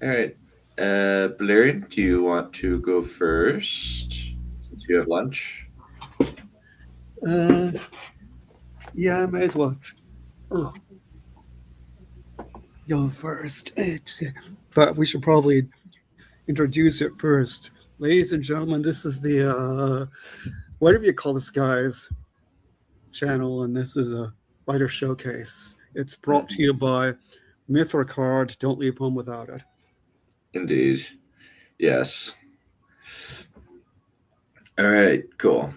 All right. Valerian, do you want to go first since you have lunch? Uh, yeah, I may as well oh, go first. But we should probably introduce it first. Ladies and gentlemen, this is the, whatever you call this guy's channel, and this is a writer showcase. It's brought to Mhm. you by Mithra Card. Don't leave home without it. Indeed. Yes. All right. Cool.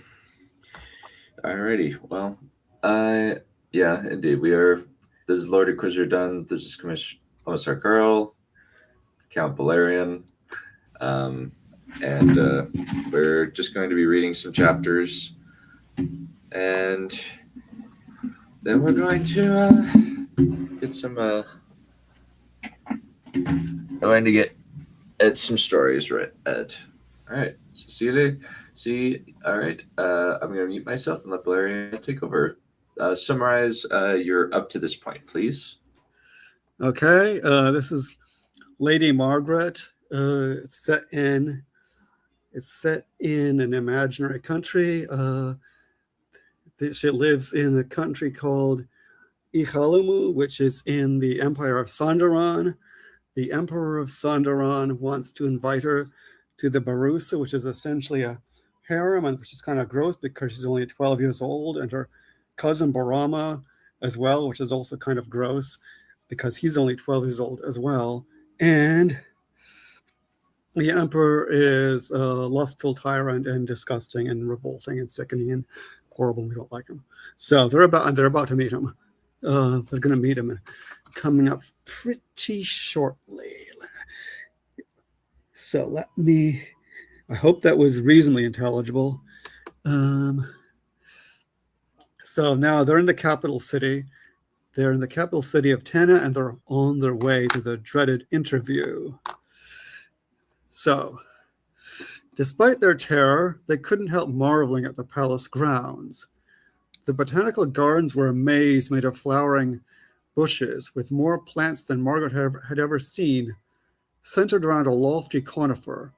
Alrighty. Well, I yeah, indeed. We are. This is Lord Inquisitor Dunn. This is Commissar Carl, Count Valerian, um, and we're just going to be reading some chapters, and then we're going to get some. Going to get at some stories, right? Ed. All right, Cecilia. See, all right. I'm going to mute myself and let Valerian take over. Summarize your up to this point, please. Okay, this is Lady Margaret. It's set in an imaginary country. She lives in a country called Ichalumu, which is in the Empire of Sondaran. The Emperor of Sondaran wants to invite her to the Barusa, which is essentially a harem, and which is kind of gross because she's only 12 years old, and her cousin Barama as well, which is also kind of gross because he's only 12 years old as well. And the emperor is a lustful tyrant and disgusting and revolting and sickening and horrible. We don't like him. So they're about to meet him. They're going to meet him coming up pretty shortly. So let me. I hope that was reasonably intelligible. Um, so now they're in the capital city. They're in the capital city of Tana, and they're on their way to the dreaded interview. So, despite their terror, they couldn't help marveling at the palace grounds. The botanical gardens were a maze made of flowering bushes with more plants than Margaret had ever seen, centered around a lofty conifer,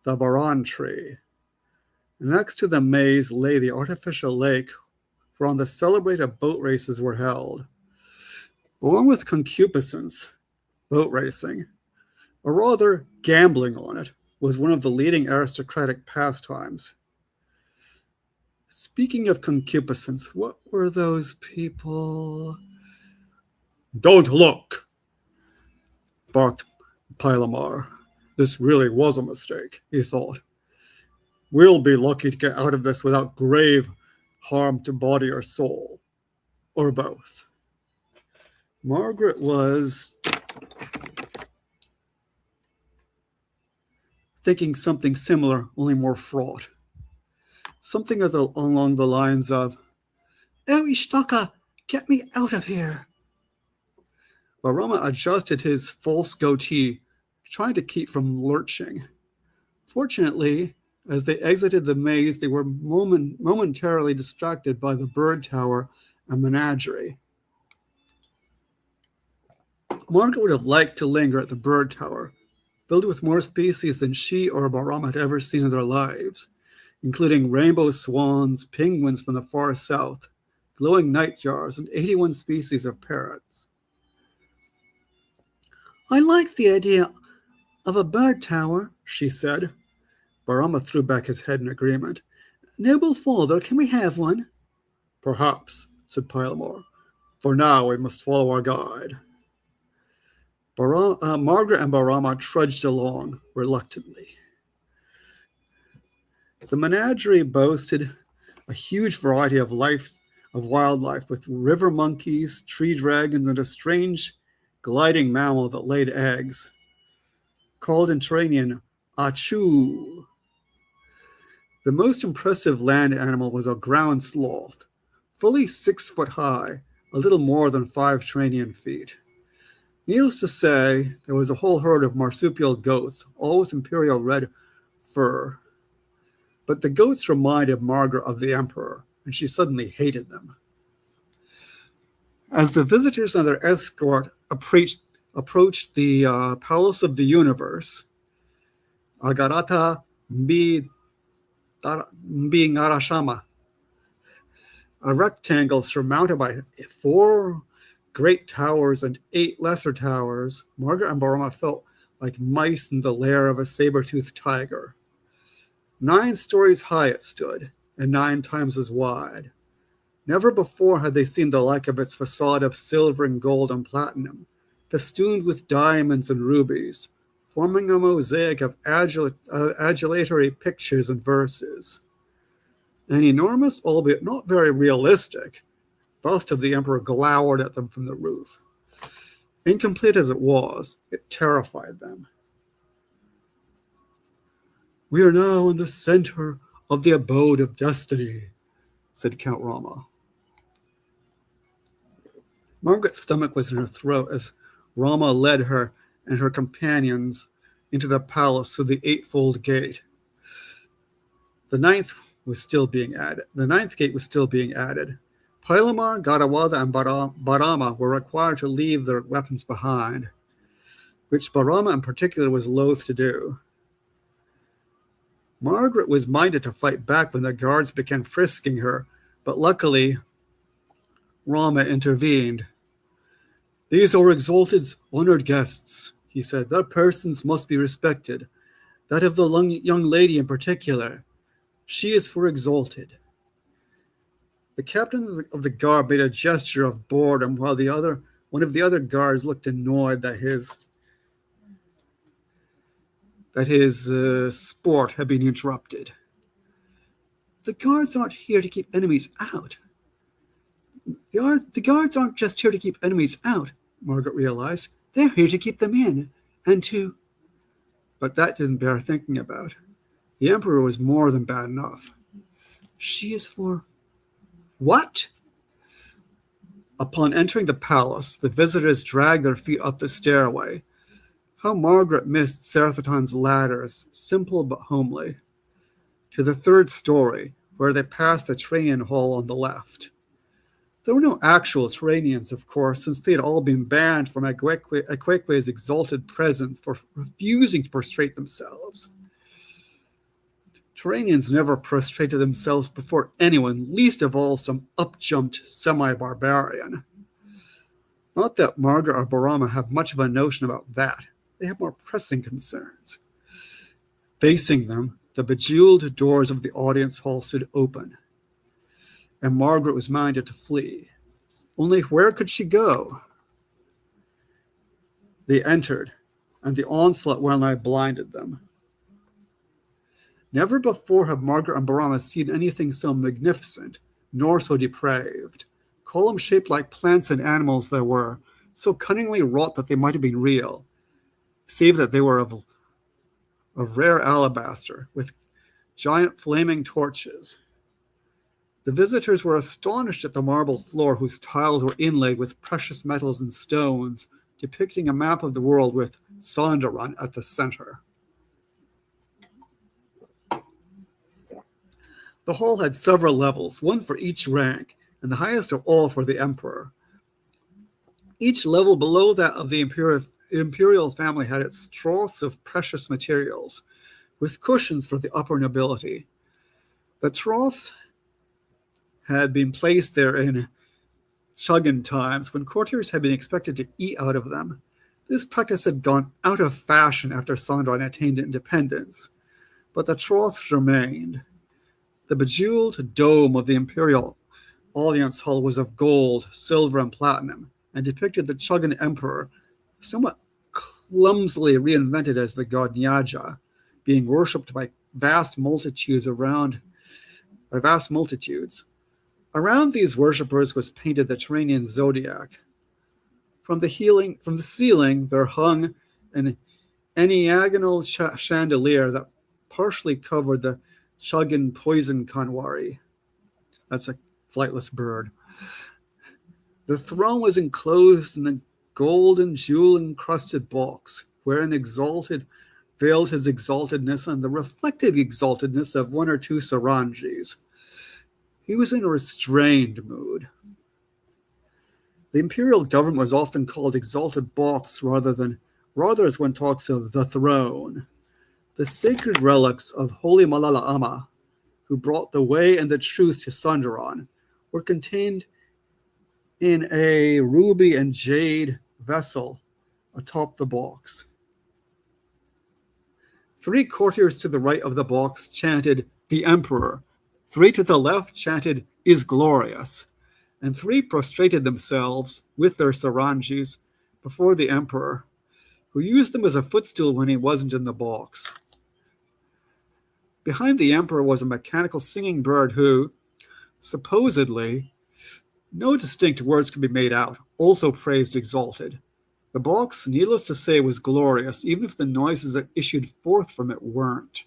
the Baran tree. Next to the maze lay the artificial lake whereon the celebrated boat races were held. Along with concupiscence, boat racing, or rather gambling on it, was one of the leading aristocratic pastimes. Speaking of concupiscence, what were those people? Don't look, barked Pilamar. This really was a mistake, he thought. We'll be lucky to get out of this without grave harm to body or soul, or both. Margaret was thinking something similar, only more fraught. Something along the lines of, "Oh, Ishtaka, get me out of here." Barama adjusted his false goatee, trying to keep from lurching. Fortunately, as they exited the maze, they were momentarily distracted by the bird tower and menagerie. Margaret would have liked to linger at the bird tower, filled with more species than she or Barama had ever seen in their lives, including rainbow swans, penguins from the far south, glowing nightjars, and 81 species of parrots. "I like the idea of a bird tower," she said. Barama threw back his head in agreement. "Noble father, can we have one?" "Perhaps," said Pilamore. "For now we must follow our guide." Margaret and Barama trudged along reluctantly. The menagerie boasted a huge variety of wildlife, with river monkeys, tree dragons, and a strange gliding mammal that laid eggs, called in Turanian Achu. The most impressive land animal was a ground sloth, fully 6 foot high, a little more than 5 Turanian feet. Needless to say, there was a whole herd of marsupial goats, all with imperial red fur. But the goats reminded Margaret of the Emperor, and she suddenly hated them. As the visitors and their escort approached the Palace of the Universe, Agarata Ngarashama, a rectangle surmounted by 4 great towers and 8 lesser towers. Margaret and Barama felt like mice in the lair of a saber-toothed tiger. 9 stories high it stood, and 9 times as wide. Never before had they seen the like of its facade of silver and gold and platinum, festooned with diamonds and rubies, forming a mosaic of adulatory pictures and verses. An enormous, albeit not very realistic, bust of the emperor glowered at them from the roof. Incomplete as it was, it terrified them. "We are now in the center of the abode of destiny," said Count Rama. Margaret's stomach was in her throat as Rama led her and her companions into the palace through the 8-fold gate. The ninth gate was still being added. Pilamar, Garawada, and Barama were required to leave their weapons behind, which Barama in particular was loath to do. Margaret was minded to fight back when the guards began frisking her, but luckily Rama intervened. "These are Exalted's honored guests," he said. "Their persons must be respected. That of the young lady in particular. She is for Exalted." The captain of the guard made a gesture of boredom while one of the other guards looked annoyed that his sport had been interrupted. "The guards aren't here to keep enemies out. The guards aren't just here to keep enemies out," Margaret realized. "They're here to keep them in, and to..." But that didn't bear thinking about. The emperor was more than bad enough. "She is for..." What? Upon entering the palace, the visitors dragged their feet up the stairway. How Margaret missed Seraphethon's ladders, simple but homely, to the 3rd story, where they passed the Trainian hall on the left. There were no actual Trainians, of course, since they had all been banned from Equeque's exalted presence for refusing to prostrate themselves. Trainians never prostrated themselves before anyone, least of all some up-jumped semi-barbarian. Not that Margaret or Barama have much of a notion about that. They have more pressing concerns. Facing them, the bejeweled doors of the audience hall stood open, and Margaret was minded to flee. Only where could she go? They entered, and the onslaught well-nigh blinded them. Never before had Margaret and Barama seen anything so magnificent, nor so depraved. Columns shaped like plants and animals there were, so cunningly wrought that they might have been real, save that they were of rare alabaster, with giant flaming torches. The visitors were astonished at the marble floor, whose tiles were inlaid with precious metals and stones, depicting a map of the world with Sondaran at the center. The hall had several levels, one for each rank, and the highest of all for the emperor. Each level below that of the imperial family had its troughs of precious materials, with cushions for the upper nobility. The troughs had been placed there in Shogun times, when courtiers had been expected to eat out of them. This practice had gone out of fashion after Sondaran attained independence, but the troughs remained. The bejeweled dome of the Imperial Audience Hall was of gold, silver, and platinum, and depicted the Shogun Emperor, somewhat clumsily reinvented as the god Nyaja, being worshipped by vast multitudes. Around these worshippers was painted the Trainian zodiac. From the ceiling, there hung an enneagonal chandelier that partially covered the Shogun poison kanwari. That's a flightless bird. The throne was enclosed in a golden jewel-encrusted box, wherein Exalted veiled his exaltedness and the reflected exaltedness of one or two Saranjis. He was in a restrained mood. The imperial government was often called exalted box rather as one talks of the throne. The sacred relics of Holy Malala Ama, who brought the way and the truth to Sundaram, were contained in a ruby and jade vessel atop the box. 3 courtiers to the right of the box chanted, "The Emperor." 3 to the left chanted, "Is glorious." And 3 prostrated themselves with their saranjis before the Emperor, who used them as a footstool when he wasn't in the box. Behind the Emperor was a mechanical singing bird who, supposedly, no distinct words could be made out, also praised exalted. The box, needless to say, was glorious, even if the noises that issued forth from it weren't.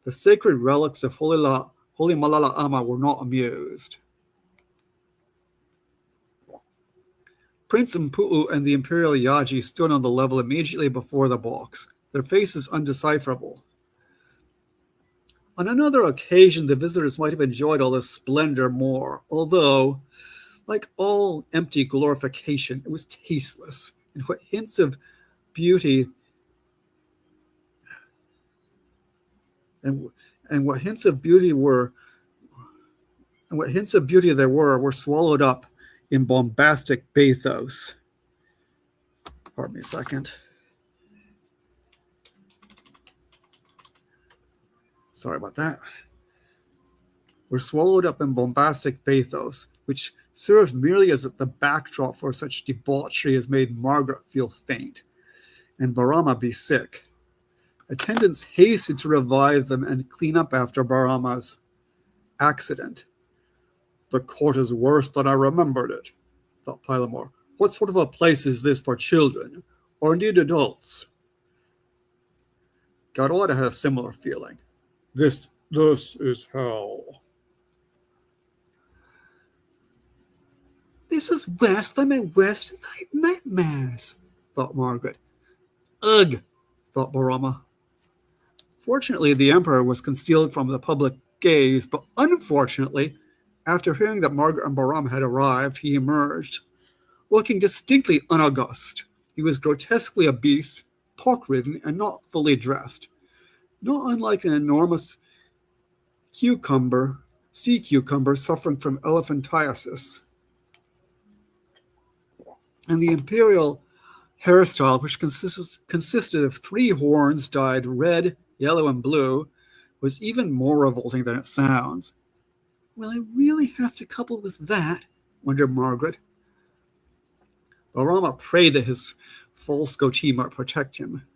The sacred relics of Holy Malala Ama were not amused. Prince Mpu'u and the Imperial Yaji stood on the level immediately before the box, their faces undecipherable. On another occasion, the visitors might have enjoyed all this splendor more, although, like all empty glorification, it was tasteless, and what hints of beauty there were swallowed up in bombastic bathos. Pardon me a second. Sorry about that. Were swallowed up in bombastic bathos, which served merely as the backdrop for such debauchery as made Margaret feel faint, and Barama be sick. Attendants hastened to revive them and clean up after Barama's accident. "The court is worse than I remembered it," thought Pylamore. "What sort of a place is this for children, or indeed adults?" Garoda had a similar feeling. This is hell. "This is worse than my worst nightmares," thought Margaret. "Ugh," thought Barama. Fortunately, the Emperor was concealed from the public gaze, but unfortunately, after hearing that Margaret and Barama had arrived, he emerged, looking distinctly unaugust. He was grotesquely obese, pock-ridden, and not fully dressed, not unlike an enormous sea cucumber suffering from elephantiasis. And the imperial hairstyle, which consisted of 3 horns dyed red, yellow, and blue, was even more revolting than it sounds. "Will I really have to couple with that?" wondered Margaret. Barama prayed that his false goatee might protect him.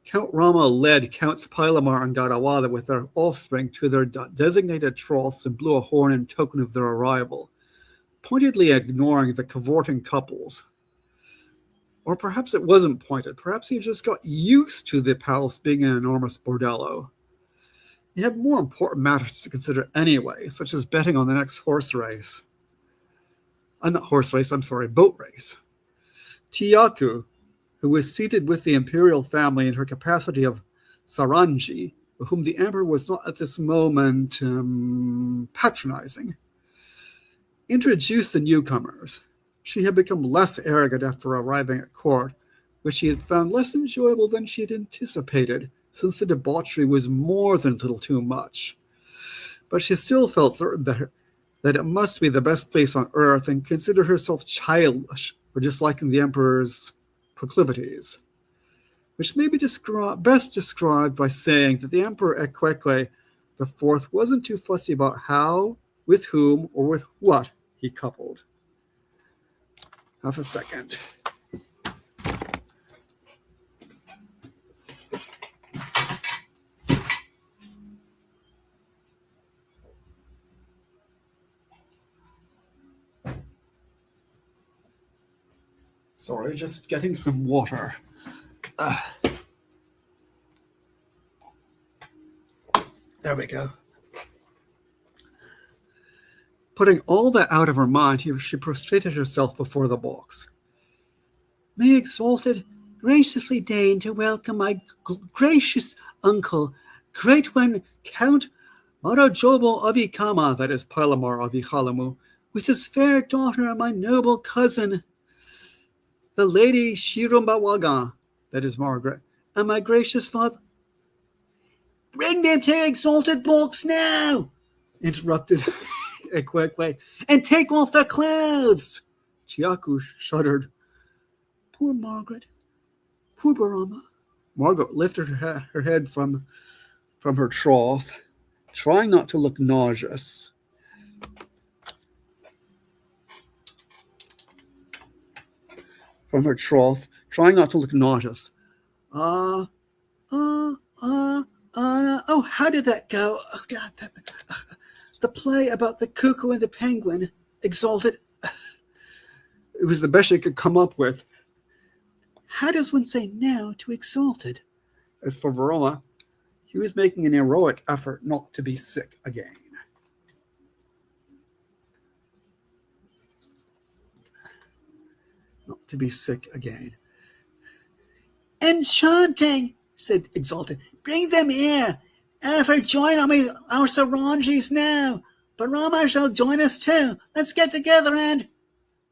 Count Rama led Counts Pylamar and Garawada with their offspring to their designated troughs and blew a horn in token of their arrival, pointedly ignoring the cavorting couples. Or perhaps it wasn't pointed. Perhaps he just got used to the palace being an enormous bordello. He had more important matters to consider anyway, such as betting on the next boat race. Tiyaku, who was seated with the imperial family in her capacity of Saranji, whom the emperor was not at this moment patronizing, introduced the newcomers. She had become less arrogant after arriving at court, which she had found less enjoyable than she had anticipated, since the debauchery was more than a little too much. But she still felt certain that it must be the best place on earth, and considered herself childish for disliking the emperor's proclivities, which may be best described by saying that the Emperor Ekwekwe IV wasn't too fussy about how, with whom, or with what he coupled. Half a second. Sorry, just getting some water. There we go. Putting all that out of her mind, she prostrated herself before the box. "May Exalted graciously deign to welcome my gracious uncle, Great One Count Marajobo Avikama," that is Pylamar of Ikhalamu, with his fair daughter, my noble cousin, the Lady Shirumbawaga, that is Margaret, and my gracious father. Bring them to exalted box now, interrupted Ekwekwe, and take off their clothes. Chiaku shuddered. Poor Margaret, poor Barama. Margaret lifted her head from her trough, trying not to look nauseous. From her trough, trying not to look nauseous. Oh, how did that go? Oh, God, the play about the cuckoo and the penguin, exalted. It was the best she could come up with. How does one say no to exalted? As for Barama, he was making an heroic effort not to be sick again. Not to be sick again. Enchanting, said Exalted. Bring them here. Ever join our Sarangis now. Barama shall join us too. Let's get together and...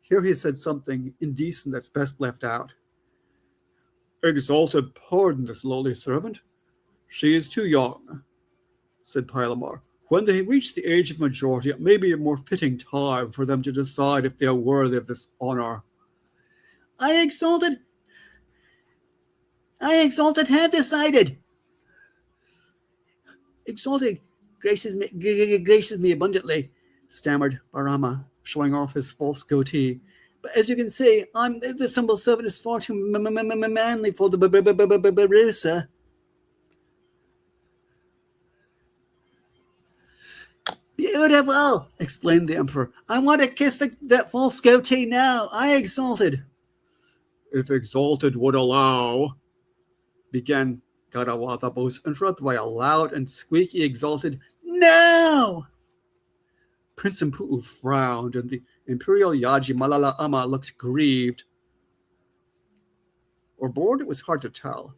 Here he said something indecent that's best left out. Exalted, pardon this lowly servant. She is too young, said Pylamar. When they reach the age of majority, it may be a more fitting time for them to decide if they are worthy of this honor. I exalted have decided. Exalted graces me abundantly, stammered Barama, showing off his false goatee. But as you can see, the humble servant is far too manly for the Barusa. Beautiful, exclaimed the Emperor. I want to kiss that false goatee now. I exalted. If exalted would allow, began Garawatha, but was interrupted by a loud and squeaky exalted, no! Prince Mpu'u frowned, and the Imperial Yaji Malala Ama looked grieved. Or bored, it was hard to tell.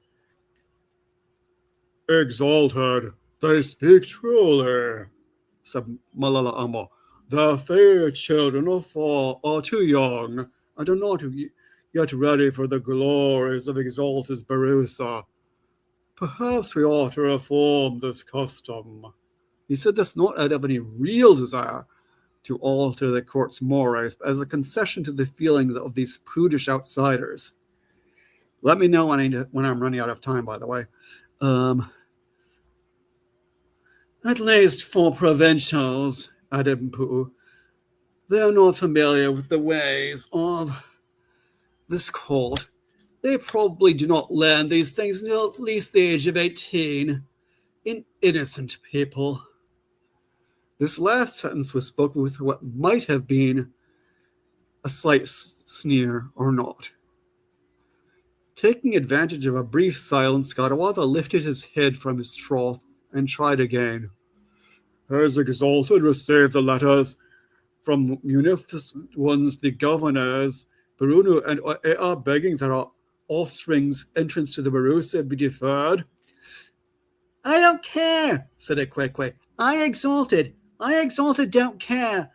Exalted, they speak truly, said Malala Ama. The fair children of Fall are too young and are not yet ready for the glories of Exalted's Barusa. Perhaps we ought to reform this custom. He said this not out of any real desire to alter the court's mores, but as a concession to the feelings of these prudish outsiders. Let me know when I'm running out of time, by the way. At least for provincials, added Mpu'u, they are not familiar with the ways of this court. They probably do not learn these things until at least the age of 18. Innocent people. This last sentence was spoken with what might have been a slight sneer or not. Taking advantage of a brief silence, Garawatha lifted his head from his trough and tried again. Has Exalted received the letters from munificent ones, the governors, Barunu and Ea, begging that our offspring's entrance to the Barusa be deferred? I don't care, said Ekwekwe. I exalted don't care.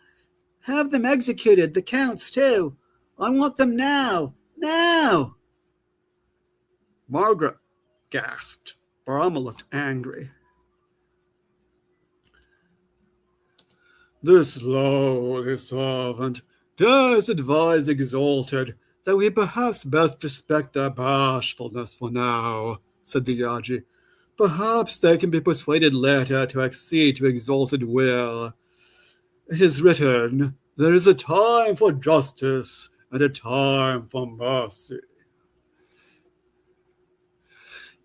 Have them executed, the counts too. I want them now. Now! Margaret gasped. Barama looked angry. This lowly servant does advise Exalted that we perhaps best respect their bashfulness for now, said the Yaji. Perhaps they can be persuaded later to accede to Exalted will. It is written, there is a time for justice and a time for mercy.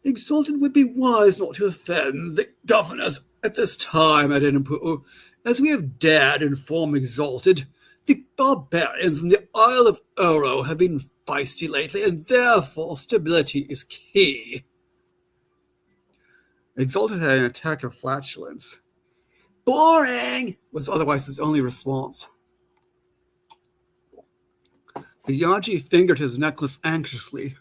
Exalted would be wise not to offend the governors at this time, added Mpu'u, as we have dared inform Exalted. The barbarians in the Isle of Oro have been feisty lately, and therefore stability is key. Exalted had an attack of flatulence. Boring, was otherwise his only response. The Yaji fingered his necklace anxiously.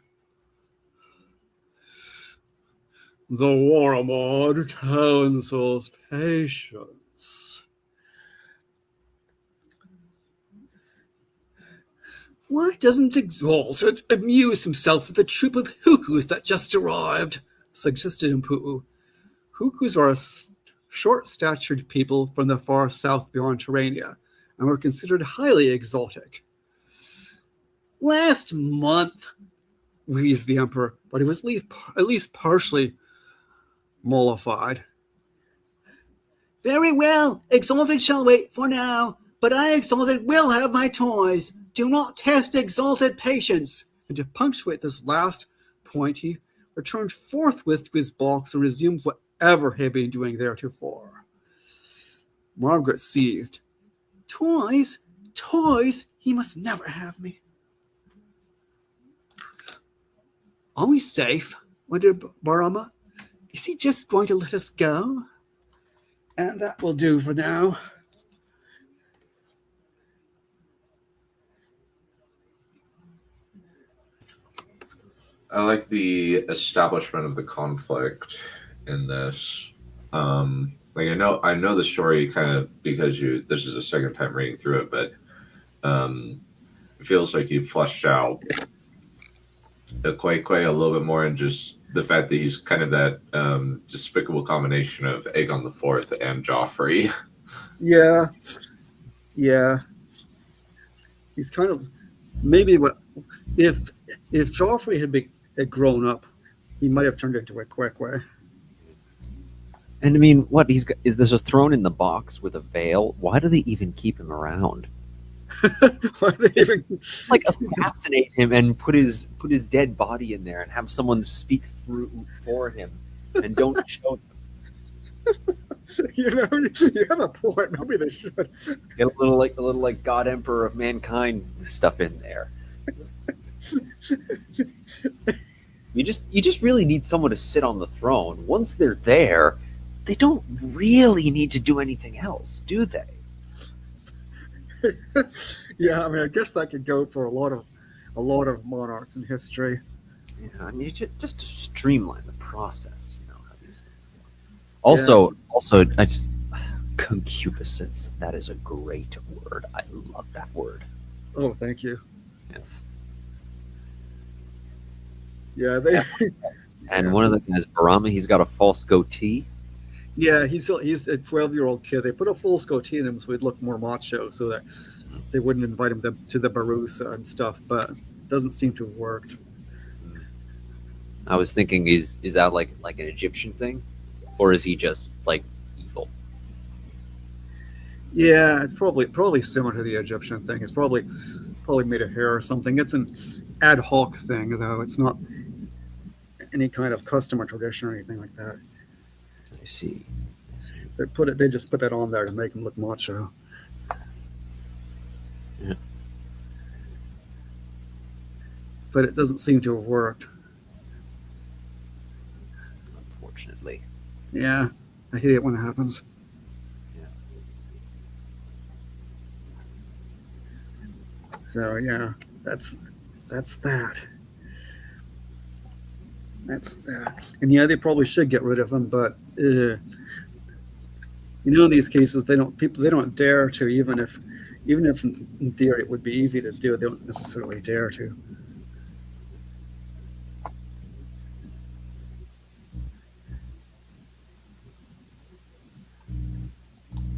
The Waramod counsels patience. Why doesn't Exalted amuse himself with the troop of Hukus that just arrived? Suggested Impu. Hukus are short-statured people from the far south beyond Terrania, and were considered highly exotic. Last month, wheezed the Emperor, but he was at least partially mollified. Very well, Exalted shall wait for now, but I, Exalted, will have my toys. Do not test Exalted patience. And to punctuate this last point, he returned forthwith to his box and resumed whatever he had been doing theretofore. Margaret seethed. Toys? Toys? He must never have me. Are we safe? Wondered Barama. Is he just going to let us go? And that will do for now. I like the establishment of the conflict in this. Like I know the story kind of because this is the second time reading through it, but it feels like you fleshed out the Quay a little bit more, and just the fact that he's kind of that despicable combination of Aegon the Fourth and Joffrey. Yeah. He's kind of maybe what if Joffrey had grown up, he might have turned into a Quay. And I mean, what is there's a throne in the box with a veil? Why do they even keep him around? Why do they even Like assassinate him and put his dead body in there and have someone speak through for him and don't show them. you have a point. Maybe they should. Get a little like God Emperor of Mankind stuff in there. You just really need someone to sit on the throne. Once they're there, they don't really need to do anything else, do they? Yeah, I mean, I guess that could go for a lot of monarchs in history. Yeah, I mean, just to streamline the process, how these things work. Also, I just concupiscence. That is a great word. I love that word. Oh, thank you. Yes. Yeah, they. And one of the guys, Barama, he's got a false goatee. Yeah, he's a 12-year-old kid. They put a full goatee in him so he'd look more macho, so that they wouldn't invite him to the Barusa and stuff. But it doesn't seem to have worked. I was thinking, is that like an Egyptian thing, or is he just like evil? Yeah, it's probably similar to the Egyptian thing. It's probably made of hair or something. It's an ad hoc thing, though. It's not any kind of custom or tradition or anything like that. I see. They just put that on there to make him look macho. Yeah. But it doesn't seem to have worked. Unfortunately. Yeah, I hate it when that happens. Yeah. So yeah, that's that. That's that. And yeah, they probably should get rid of him, but in these cases they don't dare to, even if in theory it would be easy to do, they don't necessarily dare to.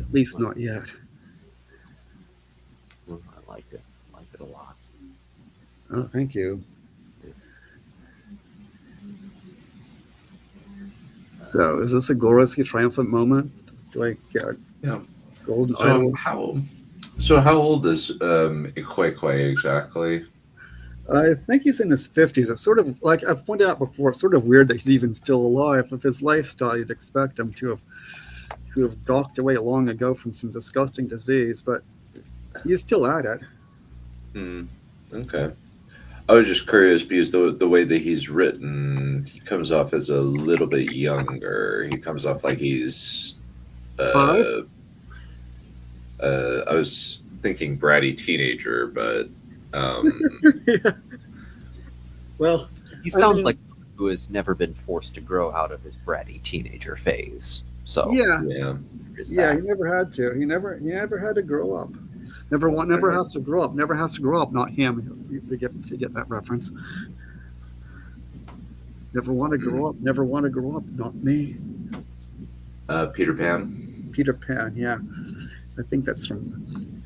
At least not yet. I liked it. I liked it a lot. Oh, thank you. So, is this a gloriously triumphant moment? Do I get Yeah. golden idol? How old is Ikwekwe exactly? I think he's in his 50s. It's sort of, like I've pointed out before, it's sort of weird that he's even still alive. With his lifestyle, you'd expect him to have docked away long ago from some disgusting disease, but he's still at it. Okay. I was just curious because the way that he's written, he comes off as a little bit younger. He comes off like he's. I was thinking bratty teenager, but. Yeah. Well, He sounds like someone who has never been forced to grow out of his bratty teenager phase. So yeah, there's yeah. that. He never had to. He never had to grow up. Never has to grow up. Never has to grow up. Not him. You get that reference. Never want to grow up. Never want to grow up. Not me. Peter Pan. Peter Pan. Yeah, I think that's from.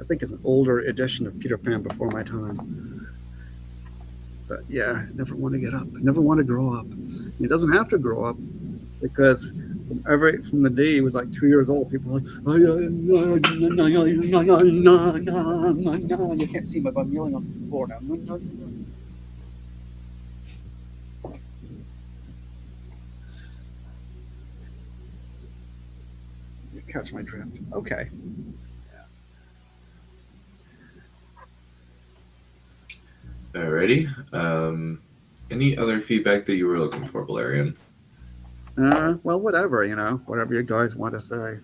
I think it's an older edition of Peter Pan before my time. But yeah, never want to get up. Never want to grow up. He doesn't have to grow up because from the day he was like 2 years old, people were like, oh, you can't see me, but I'm yelling on the floor now. You catch my drift. Okay. Alrighty. Any other feedback that you were looking for, Valerian? Well, whatever, whatever you guys want to say.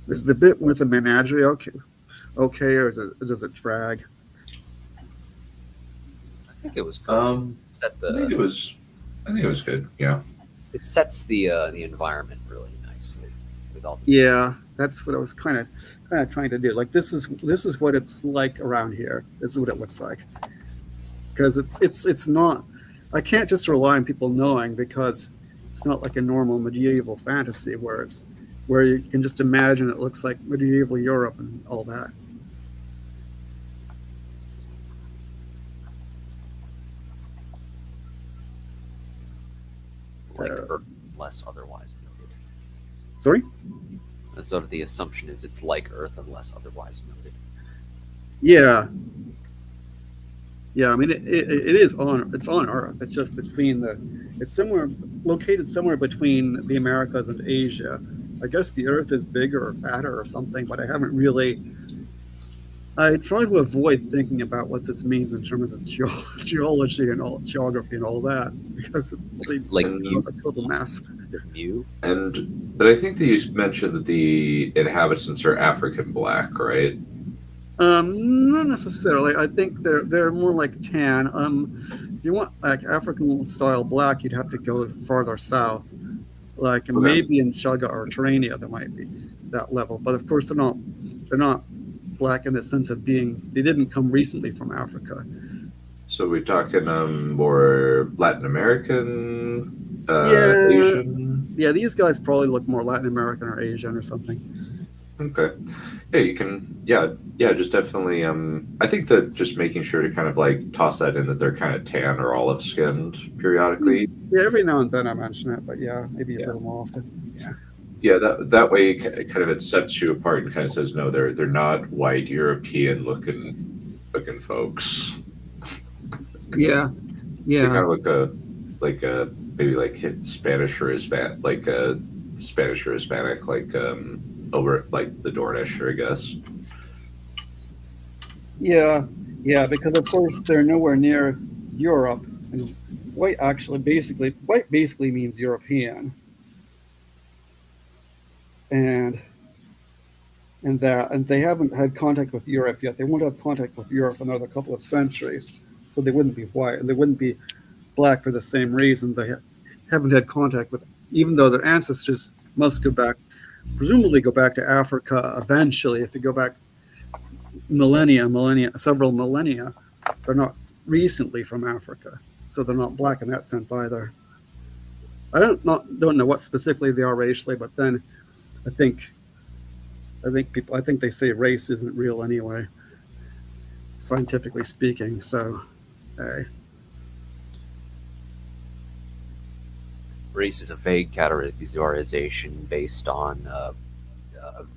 Is the bit with the menagerie okay, or does it drag? I think it was good. I think it was good. Yeah. It sets the environment really nicely with all. Yeah, that's what I was kind of trying to do. Like this is what it's like around here. This is what it looks like. Because it's not. I can't just rely on people knowing, because it's not like a normal medieval fantasy where you can just imagine it looks like medieval Europe and all that. Like Earth, unless otherwise noted. Sorry? And sort of the assumption is it's like Earth unless otherwise noted. Yeah. Yeah, I mean it is on Earth. It's just located somewhere between the Americas and Asia. I guess the Earth is bigger or fatter or something, but I try to avoid thinking about what this means in terms of geology and geography and all that, because it's a total mess. But I think that you mentioned that the inhabitants are African black, right? Not necessarily. I think they're more like tan. If you want like African style black, you'd have to go farther south, like maybe in Chaga or Terania, there might be that level. But of course, they're not black in the sense of they didn't come recently from Africa. So we're talking more Latin American, Asian. Yeah, these guys probably look more Latin American or Asian or something. Okay. Yeah, you can. Yeah, just definitely. I think that just making sure to kind of like toss that in that they're kind of tan or olive skinned periodically. Yeah, every now and then I mention it, but yeah, maybe a little more often. Yeah. Yeah, that way kind of it sets you apart and kind of says no, they're not white European looking folks. Yeah. They kind of look maybe like Spanish or Hispanic, like Spanish or Hispanic, like over like the Dornish, I guess. Yeah, because of course they're nowhere near Europe, and white basically means European, and they haven't had contact with Europe yet. They won't have contact with Europe for another couple of centuries, so they wouldn't be white, and they wouldn't be black for the same reason. They haven't had contact with, even though their ancestors must presumably go back to Africa eventually. If you go back several millennia, they're not recently from Africa, so they're not black in that sense either. I don't know what specifically they are racially, but then I think they say race isn't real anyway, scientifically speaking. So, race is a vague categorization based on a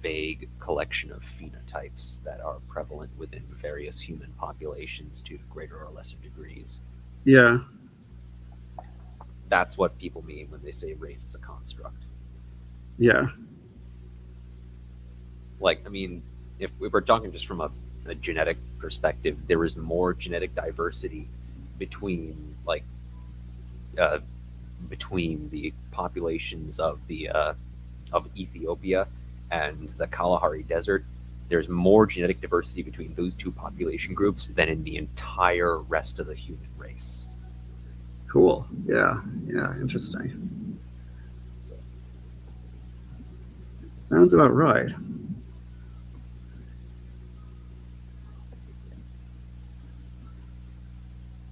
vague collection of phenotypes that are prevalent within various human populations to greater or lesser degrees. Yeah. That's what people mean when they say race is a construct. Yeah. Like, I mean, if we were talking just from a genetic perspective, there is more genetic diversity between the populations of Ethiopia and the Kalahari Desert. There's more genetic diversity between those two population groups than in the entire rest of the human race. Cool. Yeah, interesting. Sounds about right.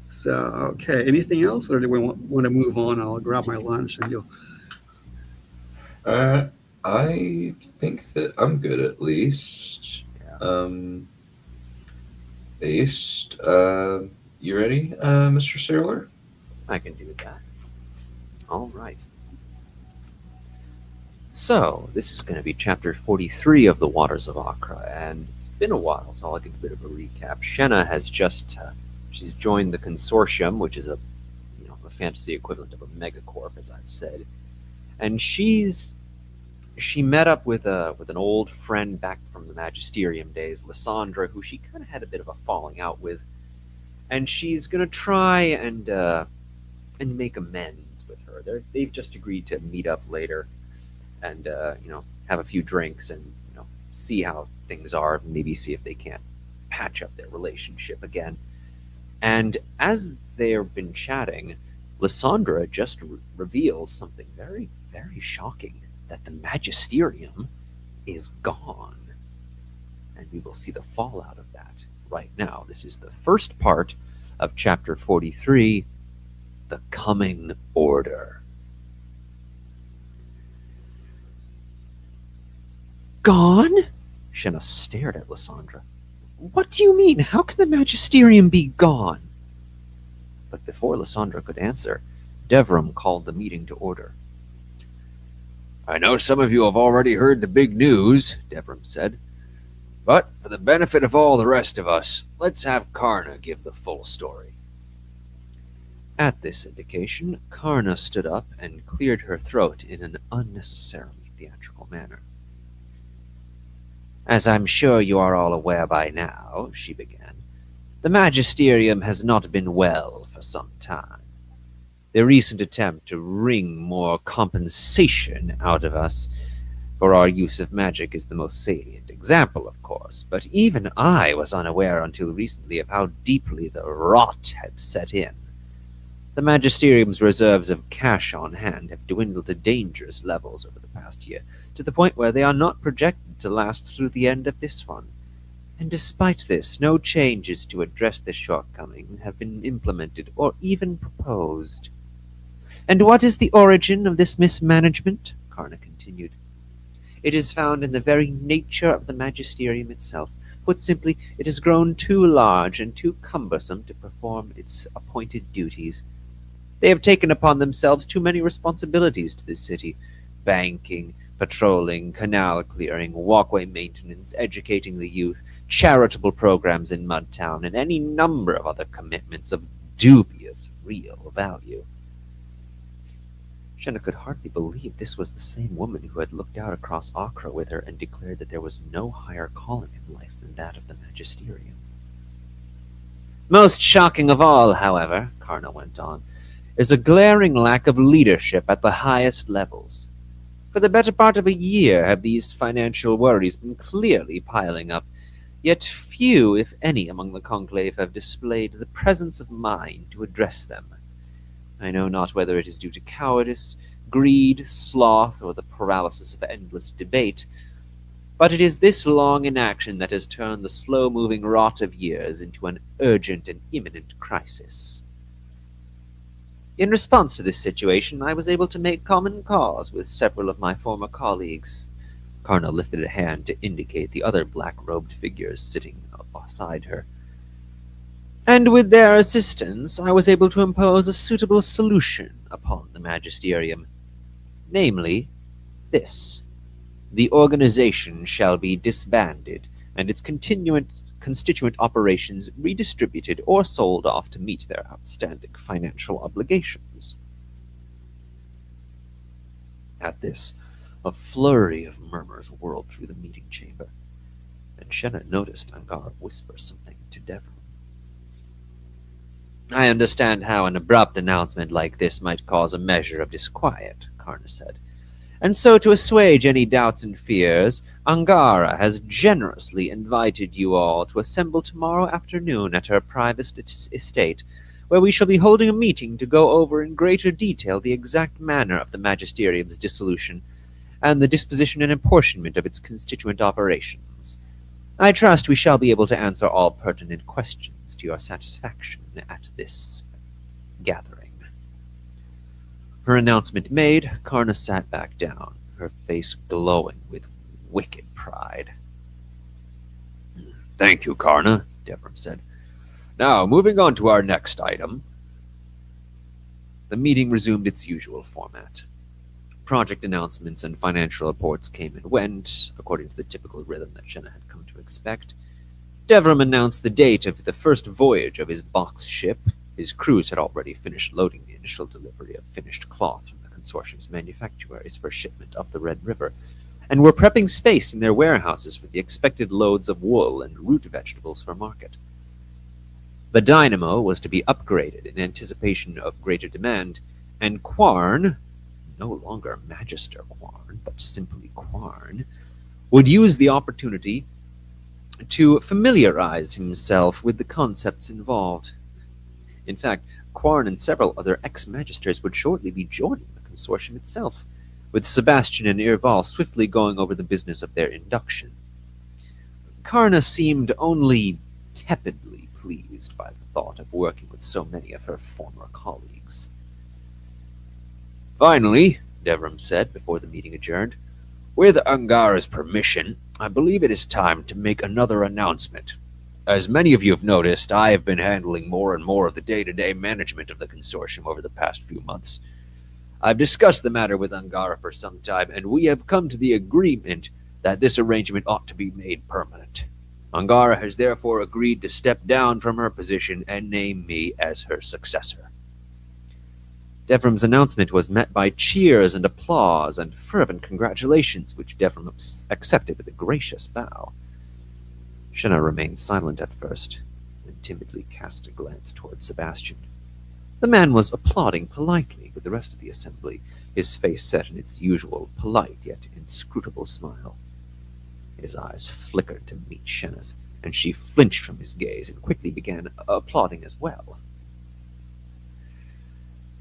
So, okay, anything else, or do we want to move on? I'll grab my lunch and you'll. I think that I'm good at least. Yeah. Based. You ready, Mr. Sailor? I can do that. All right. So, this is going to be chapter 43 of The Waters of Akra, and it's been a while, so I'll give a bit of a recap. Shenna has just she's joined the consortium, which is a fantasy equivalent of a megacorp, as I've said, and she met up with an old friend back from the Magisterium days, Lysandra, who she kind of had a bit of a falling out with, and she's going to try and make amends with her. They've just agreed to meet up later and have a few drinks and see how things are, maybe see if they can't patch up their relationship again. And as they've been chatting, Lysandra just revealed something very, very shocking, that the Magisterium is gone. And we will see the fallout of that right now. This is the first part of chapter 43, The Coming Order. Gone? Shenna stared at Lysandra. What do you mean? How can the Magisterium be gone? But before Lysandra could answer, Devrim called the meeting to order. I know some of you have already heard the big news, Devrim said, but for the benefit of all the rest of us, let's have Karna give the full story. At this indication, Karna stood up and cleared her throat in an unnecessarily theatrical manner. As I'm sure you are all aware by now, she began, the Magisterium has not been well for some time. The recent attempt to wring more compensation out of us for our use of magic is the most salient example, of course, but even I was unaware until recently of how deeply the rot had set in. The Magisterium's reserves of cash on hand have dwindled to dangerous levels over the past year, to the point where they are not projected to last through the end of this one. And despite this, no changes to address this shortcoming have been implemented or even proposed. And what is the origin of this mismanagement? Karna continued. It is found in the very nature of the Magisterium itself. Put simply, it has grown too large and too cumbersome to perform its appointed duties. They have taken upon themselves too many responsibilities to this city: banking, patrolling, canal clearing, walkway maintenance, educating the youth, charitable programs in Mudtown, and any number of other commitments of dubious real value. Shenna could hardly believe this was the same woman who had looked out across Akra with her and declared that there was no higher calling in life than that of the Magisterium. Most shocking of all, however, Karna went on, is a glaring lack of leadership at the highest levels. For the better part of a year have these financial worries been clearly piling up, yet few, if any, among the conclave have displayed the presence of mind to address them. I know not whether it is due to cowardice, greed, sloth, or the paralysis of endless debate, but it is this long inaction that has turned the slow-moving rot of years into an urgent and imminent crisis. In response to this situation, I was able to make common cause with several of my former colleagues. Karna lifted a hand to indicate the other black-robed figures sitting beside her. And with their assistance, I was able to impose a suitable solution upon the Magisterium. Namely, this. The organization shall be disbanded, and its constituent operations redistributed or sold off to meet their outstanding financial obligations. At this, a flurry of murmurs whirled through the meeting chamber, and Shenna noticed Angara whisper something to Devrim. I understand how an abrupt announcement like this might cause a measure of disquiet, Karna said. And so, to assuage any doubts and fears, Angara has generously invited you all to assemble tomorrow afternoon at her private estate, where we shall be holding a meeting to go over in greater detail the exact manner of the Magisterium's dissolution, and the disposition and apportionment of its constituent operations. I trust we shall be able to answer all pertinent questions to your satisfaction at this gathering. Her announcement made, Karna sat back down, her face glowing with wicked pride. "Thank you, Karna," Devram said. "Now, moving on to our next item." The meeting resumed its usual format. Project announcements and financial reports came and went, according to the typical rhythm that Shenna had come to expect. Devram announced the date of the first voyage of his box ship. His crews had already finished loading the initial delivery of finished cloth from the consortium's manufactories for shipment up the Red River, and were prepping space in their warehouses for the expected loads of wool and root vegetables for market. The Dynamo was to be upgraded in anticipation of greater demand, and Quarn, no longer Magister Quarn, but simply Quarn, would use the opportunity to familiarize himself with the concepts involved. In fact, Quarn and several other ex-magisters would shortly be joining the consortium itself, with Sebastian and Irval swiftly going over the business of their induction. Karna seemed only tepidly pleased by the thought of working with so many of her former colleagues. "Finally," Devram said before the meeting adjourned, "with Angara's permission, I believe it is time to make another announcement. As many of you have noticed, I have been handling more and more of the day-to-day management of the consortium over the past few months. I've discussed the matter with Angara for some time, and we have come to the agreement that this arrangement ought to be made permanent. Angara has therefore agreed to step down from her position and name me as her successor." Devram's announcement was met by cheers and applause and fervent congratulations, which Devram accepted with a gracious bow. Shenna remained silent at first, and timidly cast a glance towards Sebastian. The man was applauding politely with the rest of the assembly, his face set in its usual polite yet inscrutable smile. His eyes flickered to meet Shenna's, and she flinched from his gaze and quickly began applauding as well.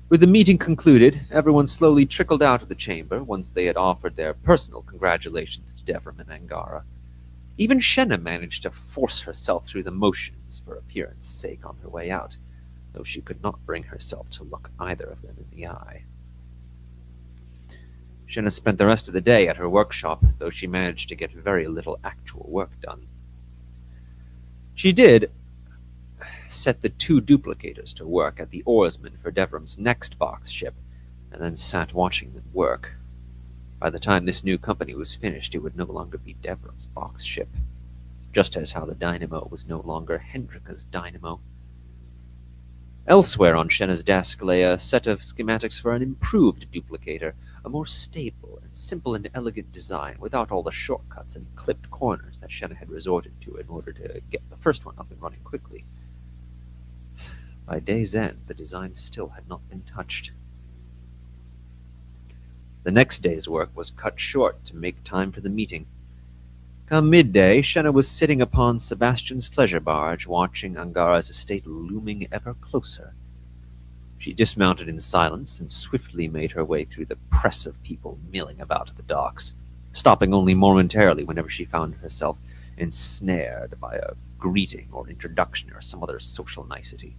With the meeting concluded, everyone slowly trickled out of the chamber once they had offered their personal congratulations to Devram and Angara. Even Shenna managed to force herself through the motions for appearance sake on her way out, though she could not bring herself to look either of them in the eye. Shenna spent the rest of the day at her workshop, though she managed to get very little actual work done. She did set the two duplicators to work at the oarsmen for Devram's next box ship, and then sat watching them work. By the time this new company was finished, it would no longer be Devram's box ship, just as how the Dynamo was no longer Hendrika's Dynamo. Elsewhere on Shenna's desk lay a set of schematics for an improved duplicator, a more stable and simple and elegant design, without all the shortcuts and clipped corners that Shenna had resorted to in order to get the first one up and running quickly. By day's end, the design still had not been touched. The next day's work was cut short to make time for the meeting. Come midday, Shenna was sitting upon Sebastian's pleasure barge, watching Angara's estate looming ever closer. She dismounted in silence and swiftly made her way through the press of people milling about at the docks, stopping only momentarily whenever she found herself ensnared by a greeting or introduction or some other social nicety.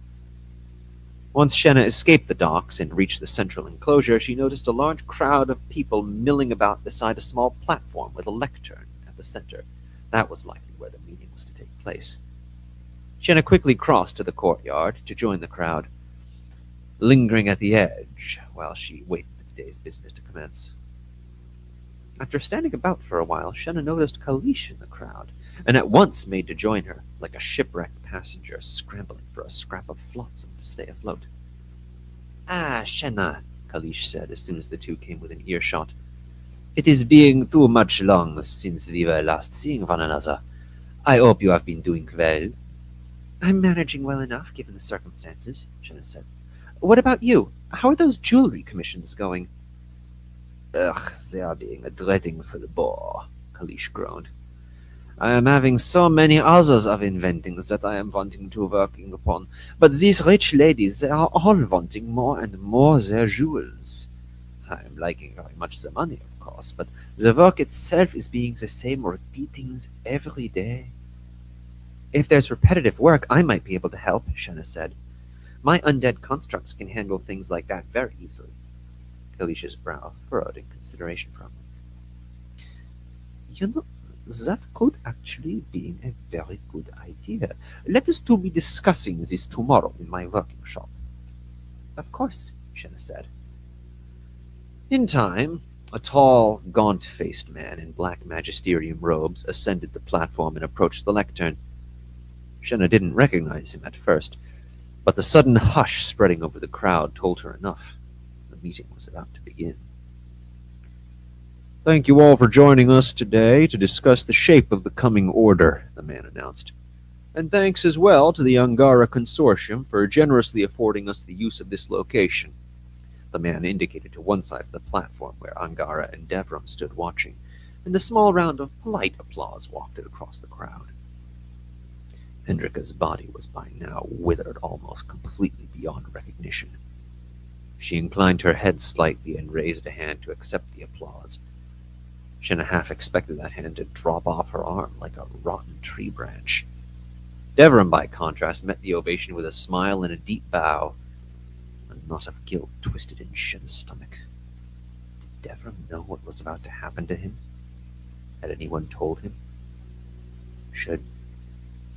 Once Shenna escaped the docks and reached the central enclosure, she noticed a large crowd of people milling about beside a small platform with a lectern at the center. That was likely where the meeting was to take place. Shenna quickly crossed to the courtyard to join the crowd, lingering at the edge while she waited for the day's business to commence. After standing about for a while, Shenna noticed Kalish in the crowd, and at once made to join her, like a shipwrecked passenger scrambling for a scrap of flotsam to stay afloat. "Ah, Shenna," Kalish said as soon as the two came within earshot. "It is being too much long since we were last seeing one another. I hope you have been doing well." "I'm managing well enough, given the circumstances," Shenna said. "What about you? How are those jewelry commissions going?" "Ugh, they are being a dreading for the bore," Kalish groaned. "I am having so many others of inventings that I am wanting to working upon, but these rich ladies, they are all wanting more and more their jewels. I am liking very much the money, of course, but the work itself is being the same, repeating every day. If there's repetitive work, I might be able to help, Shenna said. My undead constructs can handle things like that very easily. Kalish's brow furrowed in consideration for a moment. You know, that could actually be a very good idea. Let us two be discussing this tomorrow in my working shop. Of course, Shenna said. In time, a tall, gaunt-faced man in black magisterium robes ascended the platform and approached the lectern. Shenna didn't recognize him at first, but the sudden hush spreading over the crowd told her enough. The meeting was about to begin. Thank you all for joining us today to discuss the shape of the coming order, the man announced. And thanks as well to the Angara Consortium for generously affording us the use of this location. The man indicated to one side of the platform where Angara and Devram stood watching, and a small round of polite applause wafted across the crowd. Hendrika's body was by now withered almost completely beyond recognition. She inclined her head slightly and raised a hand to accept the applause. Shenna half expected that hand to drop off her arm like a rotten tree branch. Devram, by contrast, met the ovation with a smile and a deep bow. A knot of guilt twisted in Shenna's stomach. Did Devram know what was about to happen to him? Had anyone told him? Should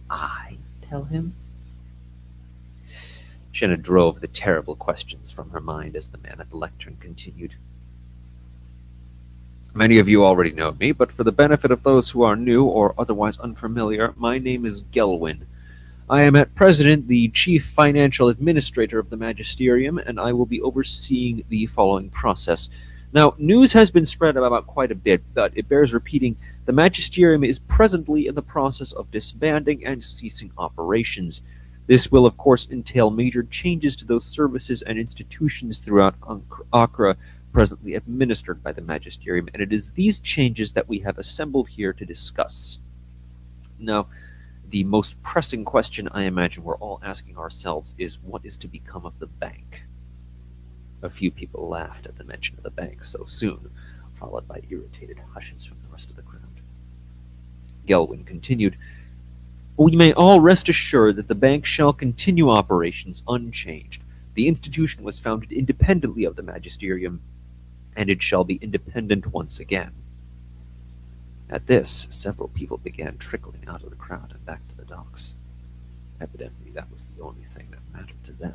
I tell him? Shenna drove the terrible questions from her mind as the man at the lectern continued. Many of you already know me, but for the benefit of those who are new or otherwise unfamiliar, my name is Gelwin. I am at present the Chief Financial Administrator of the Magisterium, and I will be overseeing the following process. Now, news has been spread about quite a bit, but it bears repeating. The Magisterium is presently in the process of disbanding and ceasing operations. This will, of course, entail major changes to those services and institutions throughout Akra presently administered by the Magisterium, and it is these changes that we have assembled here to discuss. Now, the most pressing question I imagine we're all asking ourselves is what is to become of the bank? A few people laughed at the mention of the bank so soon, followed by irritated hushes from the rest of the crowd. Gelwin continued, We may all rest assured that the bank shall continue operations unchanged. The institution was founded independently of the Magisterium, and it shall be independent once again. At this, several people began trickling out of the crowd and back to the docks. Evidently, that was the only thing that mattered to them.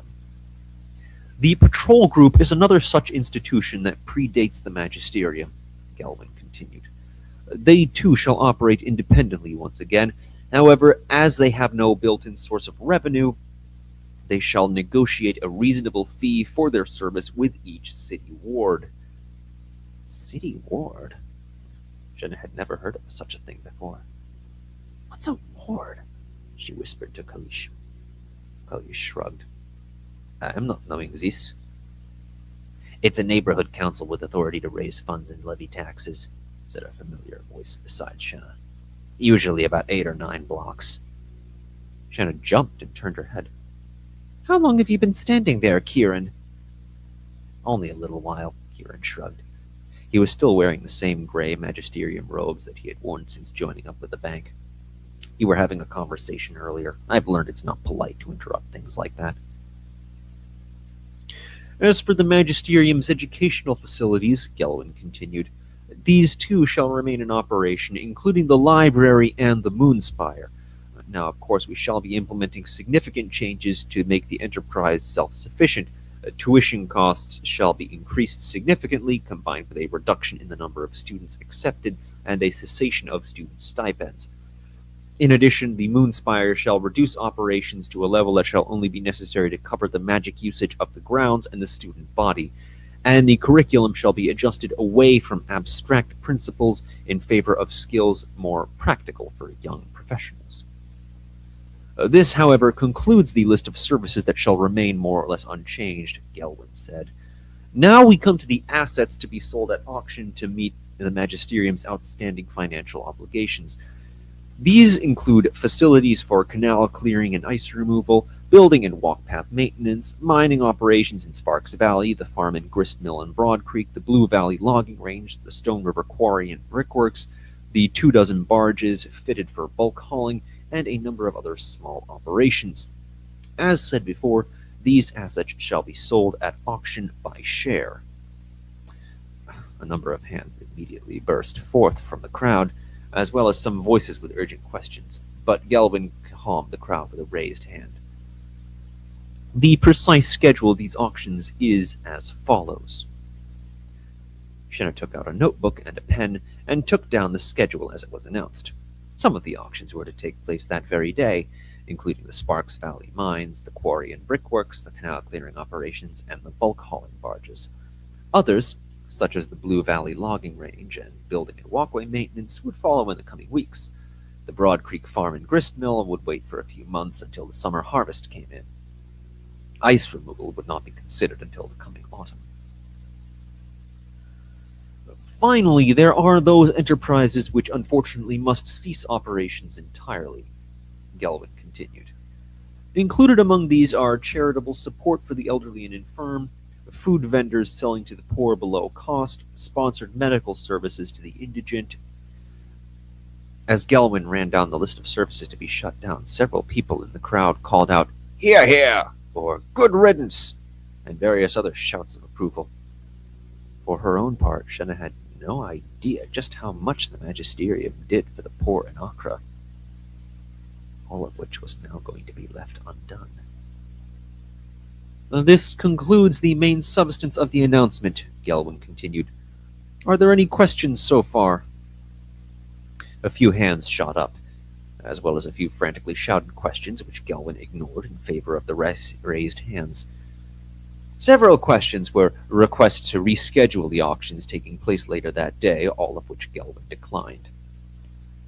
The Patrol Group is another such institution that predates the Magisterium, Gelwin continued. They too shall operate independently once again. However, as they have no built-in source of revenue, they shall negotiate a reasonable fee for their service with each city ward. City ward? Shenna had never heard of such a thing before. What's a ward? She whispered to Kalish. Kalish shrugged. I am not knowing this. It's a neighborhood council with authority to raise funds and levy taxes, said a familiar voice beside Shenna. Usually about 8 or 9 blocks. Shenna jumped and turned her head. How long have you been standing there, Kieran? Only a little while, Kieran shrugged. He was still wearing the same gray magisterium robes that he had worn since joining up with the bank. You were having a conversation earlier. I've learned it's not polite to interrupt things like that. As for the Magisterium's educational facilities, Gelwin continued, these too shall remain in operation, including the library and the Moonspire. Now, of course, we shall be implementing significant changes to make the enterprise self-sufficient. Tuition costs shall be increased significantly, combined with a reduction in the number of students accepted and a cessation of student stipends. In addition, the Moonspire shall reduce operations to a level that shall only be necessary to cover the magic usage of the grounds and the student body, and the curriculum shall be adjusted away from abstract principles in favor of skills more practical for young professionals. This, however, concludes the list of services that shall remain more or less unchanged, Gelwin said. Now we come to the assets to be sold at auction to meet the Magisterium's outstanding financial obligations. These include facilities for canal clearing and ice removal, building and walk path maintenance, mining operations in Sparks Valley, the farm in Grist Mill and Broad Creek, the Blue Valley logging range, the Stone River Quarry and Brickworks, the 24 barges fitted for bulk hauling, and a number of other small operations. As said before, these assets shall be sold at auction by share. A number of hands immediately burst forth from the crowd, as well as some voices with urgent questions, but Gelwin calmed the crowd with a raised hand. The precise schedule of these auctions is as follows. Shenna took out a notebook and a pen and took down the schedule as it was announced. Some of the auctions were to take place that very day, including the Sparks Valley mines, the quarry and brickworks, the canal clearing operations, and the bulk hauling barges. Others, such as the Blue Valley logging range and building and walkway maintenance, would follow in the coming weeks. The Broad Creek farm and grist mill would wait for a few months until the summer harvest came in. Ice removal would not be considered until the coming autumn. Finally, there are those enterprises which unfortunately must cease operations entirely, Gelwin continued. Included among these are charitable support for the elderly and infirm, food vendors selling to the poor below cost, sponsored medical services to the indigent. As Gelwin ran down the list of services to be shut down, several people in the crowd called out, "Hear, hear!" or "Good riddance!" and various other shouts of approval. For her own part, Shenna had no idea just how much the Magisterium did for the poor in Accra, all of which was now going to be left undone. This concludes the main substance of the announcement, Gelwin continued. Are there any questions so far? A few hands shot up, as well as a few frantically shouted questions, which Gelwin ignored in favor of the raised hands. Several questions were requests to reschedule the auctions taking place later that day, all of which Gelwin declined.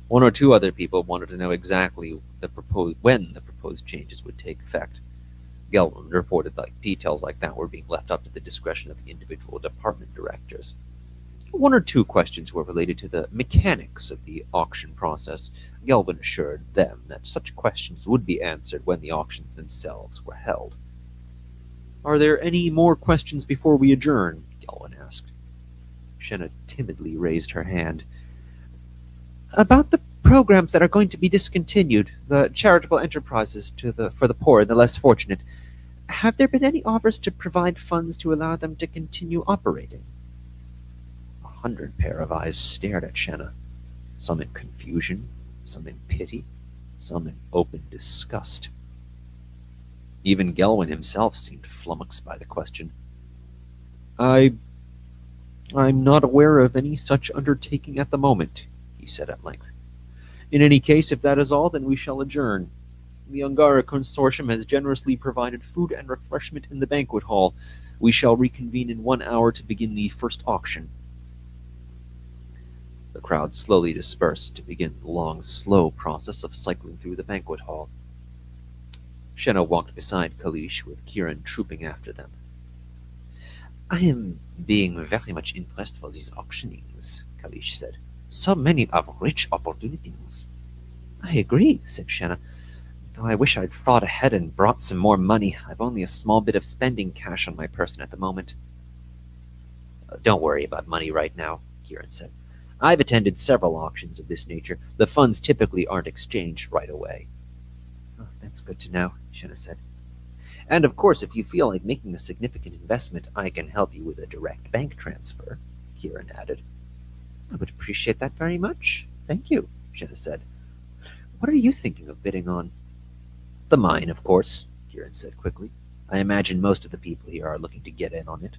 One or two other people wanted to know exactly when the proposed changes would take effect. Gelwin reported that details like that were being left up to the discretion of the individual department directors. One or two questions were related to the mechanics of the auction process. Gelwin assured them that such questions would be answered when the auctions themselves were held. Are there any more questions before we adjourn? Gelwin asked. Shenna timidly raised her hand. About the programs that are going to be discontinued, the charitable enterprises for the poor and the less fortunate, have there been any offers to provide funds to allow them to continue operating? 100 pair of eyes stared at Shenna, some in confusion, some in pity, some in open disgust. Even Gelwin himself seemed flummoxed by the question. I'm not aware of any such undertaking at the moment, he said at length. In any case, if that is all, then we shall adjourn. The Ungara Consortium has generously provided food and refreshment in the banquet hall. We shall reconvene in 1 hour to begin the first auction. The crowd slowly dispersed to begin the long, slow process of cycling through the banquet hall. Shenna walked beside Kalish, with Kieran trooping after them. I am being very much interested for these auctionings, Kalish said. So many of rich opportunities. I agree, said Shenna. Though I wish I'd thought ahead and brought some more money. I've only a small bit of spending cash on my person at the moment. Don't worry about money right now, Kieran said. I've attended several auctions of this nature. The funds typically aren't exchanged right away. Oh, that's good to know, Shenna said. And of course, if you feel like making a significant investment, I can help you with a direct bank transfer, Kieran added. I would appreciate that very much. Thank you, Shenna said. What are you thinking of bidding on? The mine, of course, Kieran said quickly. I imagine most of the people here are looking to get in on it.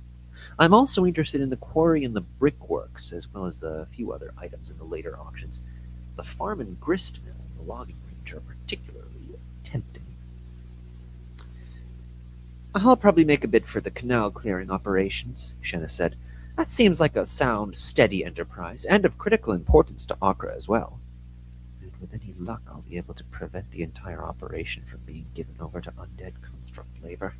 I'm also interested in the quarry and the brickworks, as well as a few other items in the later auctions. The farm and grist mill and the logging range are particularly tempting. I'll probably make a bid for the canal clearing operations, Shenna said. That seems like a sound, steady enterprise, and of critical importance to Accra as well. And with any luck, I'll be able to prevent the entire operation from being given over to undead construct labor.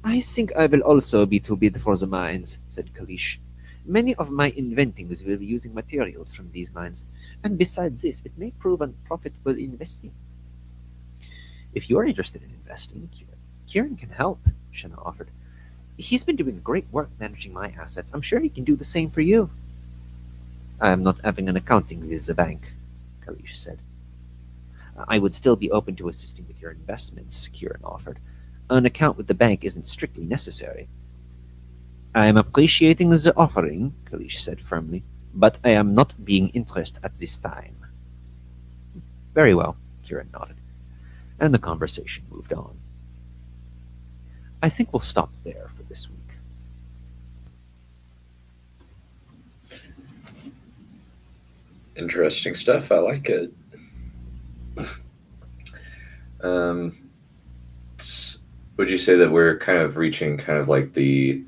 I think I will also be to bid for the mines, said Kalish. Many of my inventings will be using materials from these mines, and besides this, it may prove a profitable investing. If you're interested in investing, Kieran can help, Shanna offered. He's been doing great work managing my assets. I'm sure he can do the same for you. I am not having an accounting with the bank, Kalish said. I would still be open to assisting with your investments, Kieran offered. An account with the bank isn't strictly necessary. I am appreciating the offering, Kalish said firmly, but I am not being interested at this time. Very well, Kieran nodded, and the conversation moved on. I think we'll stop there for this week. Interesting stuff. I like it. Would you say that we're kind of reaching kind of like the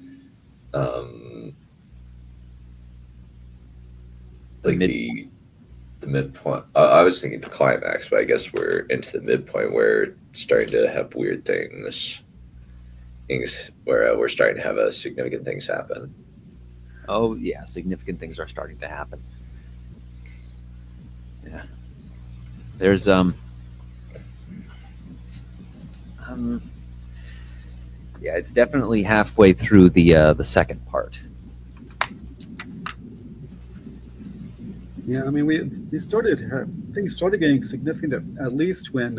the midpoint? I was thinking the climax, but I guess we're into the midpoint where it's starting to have weird things where we're starting to have significant things happen. Oh, yeah, significant things are starting to happen. Yeah. There's, yeah, it's definitely halfway through the second part. Yeah, I mean, things started getting significant at least when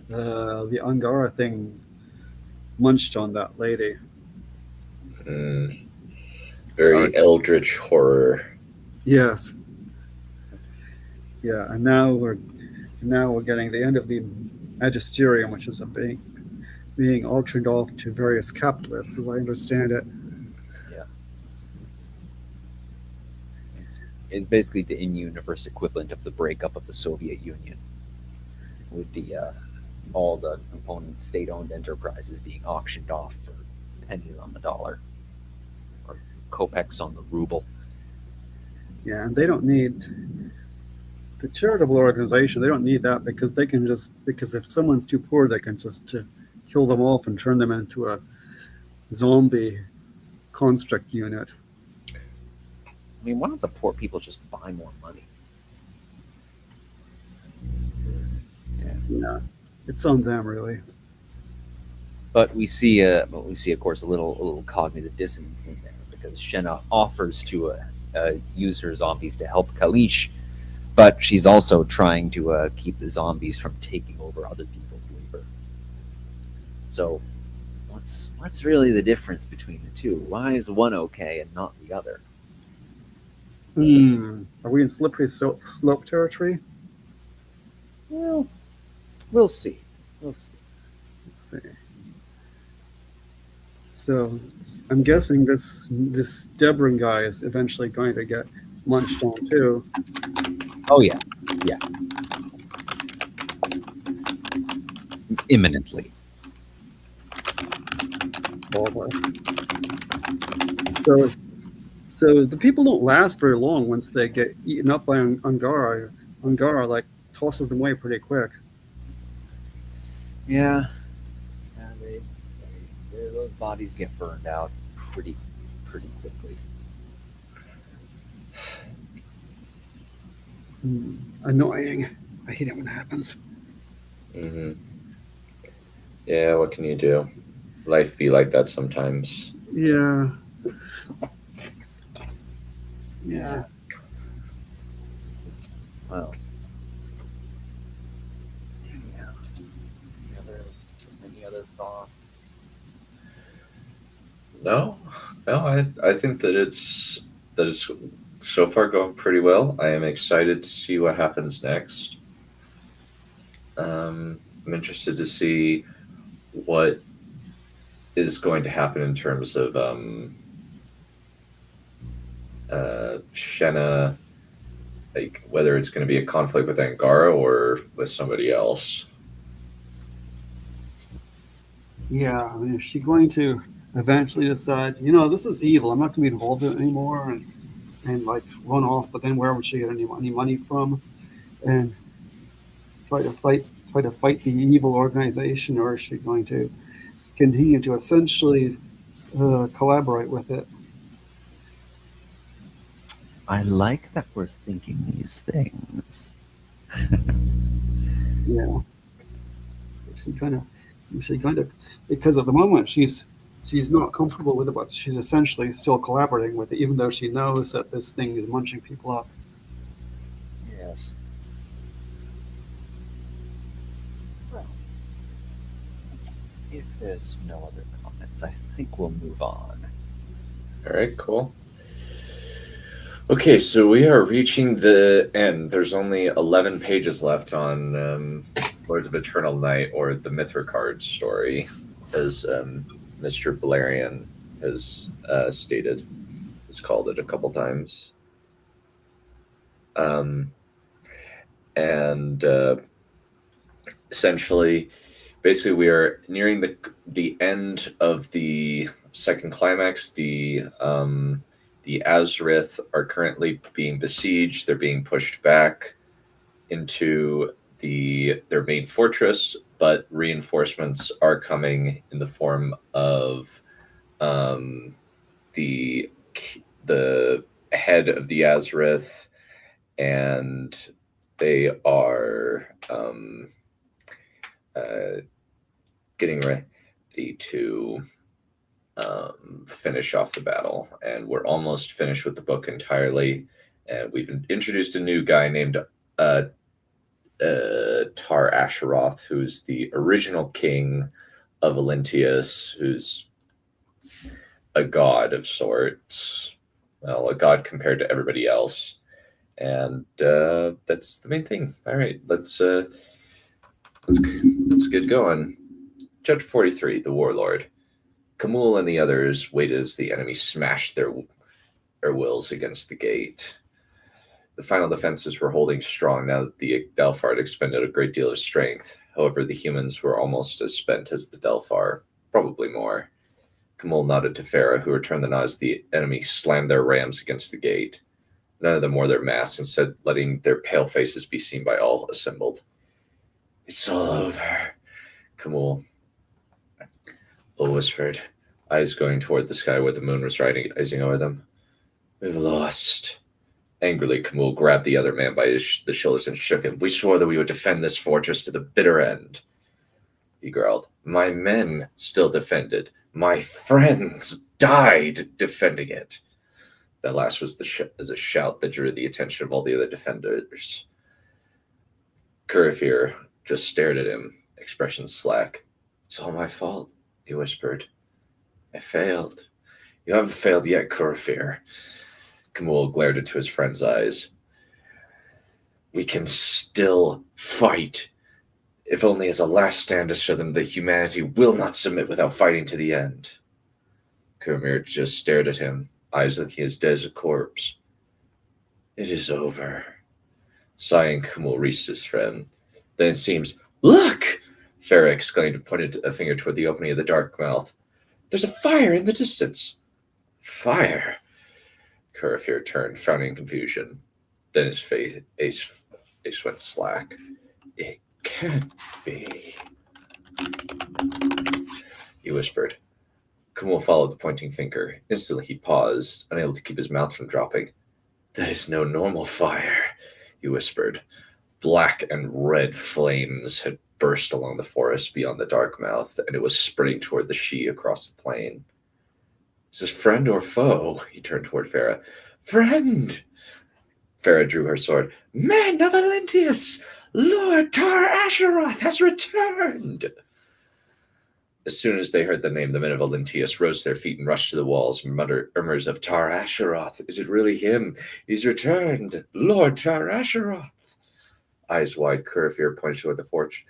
the Angara thing munched on that lady. Very eldritch horror. Yes. Yeah, and now we're getting the end of the magisterium, which is being auctioned off to various capitalists, as I understand it. Yeah. It's basically the in-universe equivalent of the breakup of the Soviet Union, with all the component state-owned enterprises being auctioned off for pennies on the dollar, or kopecks on the ruble. Yeah, and they don't need the charitable organization. They don't need that because if someone's too poor, they can just kill them off and turn them into a zombie construct unit. I mean, why don't the poor people just buy more money? Yeah, it's on them, really. But we see, of course, a little cognitive dissonance in there, because Shenna offers to use her zombies to help Kalish, but she's also trying to keep the zombies from taking over other people's labor. So, what's really the difference between the two? Why is one okay and not the other? Are we in slippery slope territory? Well, we'll see. Let's see. So, I'm guessing this Debrin guy is eventually going to get munched on too. Oh yeah. Imminently. So the people don't last very long once they get eaten up by Angara. Angara tosses them away pretty quick. Yeah. Those bodies get burned out pretty quickly. Annoying. I hate it when that happens. Mm-hmm. Yeah, what can you do? Life be like that sometimes. Yeah. Well. Yeah. Any other thoughts? No, I think that it's so far going pretty well. I am excited to see what happens next. I'm interested to see what is going to happen in terms of Shenna, like whether it's going to be a conflict with Angara or with somebody else. Yeah, I mean, is she going to eventually decide, this is evil, I'm not going to be involved in it anymore, and run off? But then where would she get any money from, and try to fight the evil organization, or is she going to continue to essentially collaborate with it? I like that we're thinking these things. Yeah. She kind of, because at the moment she's not comfortable with it, but she's essentially still collaborating with it, even though she knows that this thing is munching people up. Yes. Well, if there's no other comments, I think we'll move on. All right, cool. Okay, so we are reaching the end. There's only 11 pages left on Lords of Eternal Night, or the Mithricard story, as Mr. Balerion has stated. Has called it a couple times. And essentially, basically, we are nearing the end of the second climax. The Azrith are currently being besieged. They're being pushed back into their main fortress, but reinforcements are coming in the form of the head of the Azrith, and they are getting ready to finish off the battle, and we're almost finished with the book entirely. And we've introduced a new guy named Tar Asheroth, who's the original king of Olyntius, who's a god of sorts. Well, a god compared to everybody else. And that's the main thing. All right, let's get going. Chapter 43, The Warlord. Khamûl and the others waited as the enemy smashed their wills against the gate. The final defenses were holding strong now that the Delphar had expended a great deal of strength. However, the humans were almost as spent as the Delphar, probably more. Khamûl nodded to Farah, who returned the nod as the enemy slammed their rams against the gate. None of them wore their masks, instead letting their pale faces be seen by all assembled. "It's all over," Khamûl whispered, eyes going toward the sky where the moon was rising over them. "We've lost." Angrily, Khamûl grabbed the other man by the shoulders and shook him. "We swore that we would defend this fortress to the bitter end." He growled. "My men still defended. My friends died defending it." That last was a shout that drew the attention of all the other defenders. Curfear just stared at him, expression slack. "It's all my fault," he whispered. "I failed." "You haven't failed yet, Curfear." Khamûl glared into his friend's eyes. "We can still fight, if only as a last stand to show them that humanity will not submit without fighting to the end." Curfear just stared at him, eyes looking as dead as a corpse. "It is over." Sighing, Khamûl reached his friend. "Then it seems—" "Look!" Farah exclaimed and pointed a finger toward the opening of the dark mouth. "There's a fire in the distance." "Fire?" Curfear turned, frowning in confusion. Then his face went slack. "It can't be," he whispered. Khamûl followed the pointing finger. Instantly he paused, unable to keep his mouth from dropping. "That is no normal fire," he whispered. Black and red flames had burst along the forest beyond the dark mouth, and it was spreading toward the Shi across the plain. "Is this friend or foe?" He turned toward Farah. "Friend!" Farah drew her sword. "Men of Olyntius! Lord Tar Asheroth has returned!" As soon as they heard the name, the men of Olyntius rose to their feet and rushed to the walls, murmurs of "Tar Asheroth! Is it really him? He's returned! Lord Tar Asheroth!" Eyes wide, Curfear pointed toward the forge.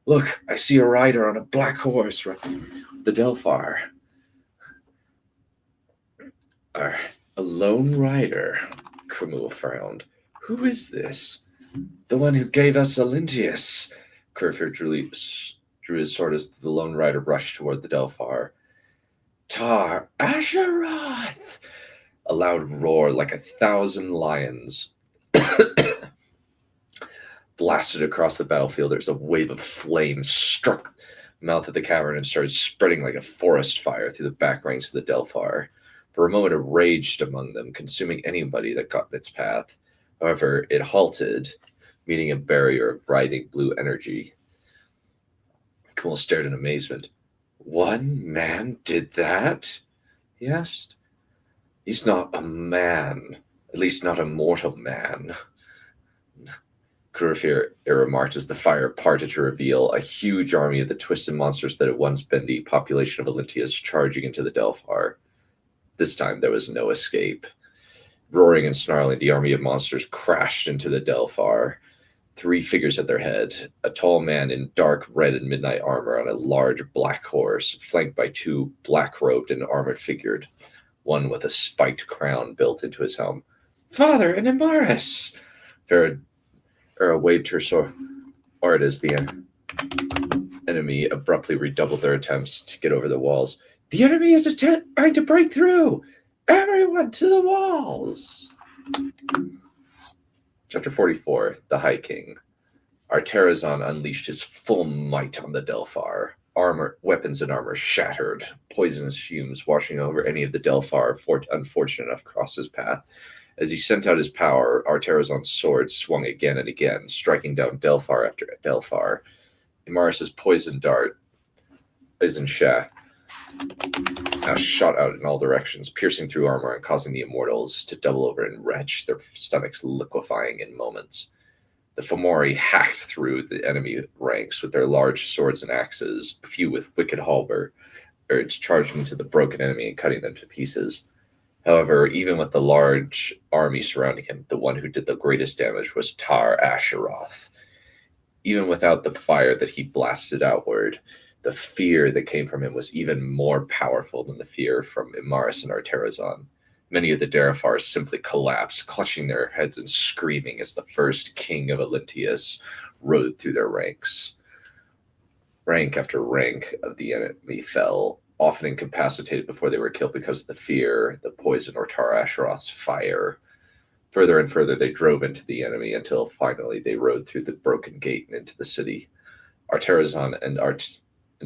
"Look, I see a rider on a black horse. The Delphar." "A lone rider," Khamûl frowned. "Who is this?" "The one who gave us Olyntius." Curfear drew his sword as the lone rider rushed toward the Delphar. "Tar Asheroth!" A loud roar like 1,000 lions blasted across the battlefield. There's a wave of flame struck the mouth of the cavern and started spreading like a forest fire through the back ranks of the Delphar. For a moment, it raged among them, consuming anybody that got in its path. However, it halted, meeting a barrier of writhing blue energy. Kumal stared in amazement. One man did that? He asked. He's not a man, at least not a mortal man. Kurafir remarked as the fire parted to reveal a huge army of the twisted monsters that had once been the population of Olynthius charging into the Delphar. This time there was no escape. Roaring and snarling, the army of monsters crashed into the Delphar. 3 figures at their head, a tall man in dark red and midnight armor on a large black horse, flanked by 2 black-robed and armored-figured, one with a spiked crown built into his helm. Father and Imaris! Farah waved her sword as the enemy abruptly redoubled their attempts to get over the walls. The enemy is trying to break through! Everyone to the walls! Chapter 44, The High King. Arterazon unleashed his full might on the Delphar. Weapons and armor shattered, poisonous fumes washing over any of the Delphar unfortunate enough to cross his path. As he sent out his power, Arterazon's sword swung again and again, striking down Delphar after Delphar. Imaris' poison dart, Izan Shah, now shot out in all directions, piercing through armor and causing the immortals to double over and retch, their stomachs liquefying in moments. The Fomori hacked through the enemy ranks with their large swords and axes, a few with wicked halberds charging into the broken enemy and cutting them to pieces. However, even with the large army surrounding him, the one who did the greatest damage was Tar Asheroth. Even without the fire that he blasted outward, the fear that came from him was even more powerful than the fear from Imaris and Arterazon. Many of the Delphar simply collapsed, clutching their heads and screaming as the first king of Olynthius rode through their ranks. Rank after rank of the enemy fell, often incapacitated before they were killed because of the fear, the poison, or Tar Asheroth's fire. Further and further they drove into the enemy until finally they rode through the broken gate and into the city. Arterazon and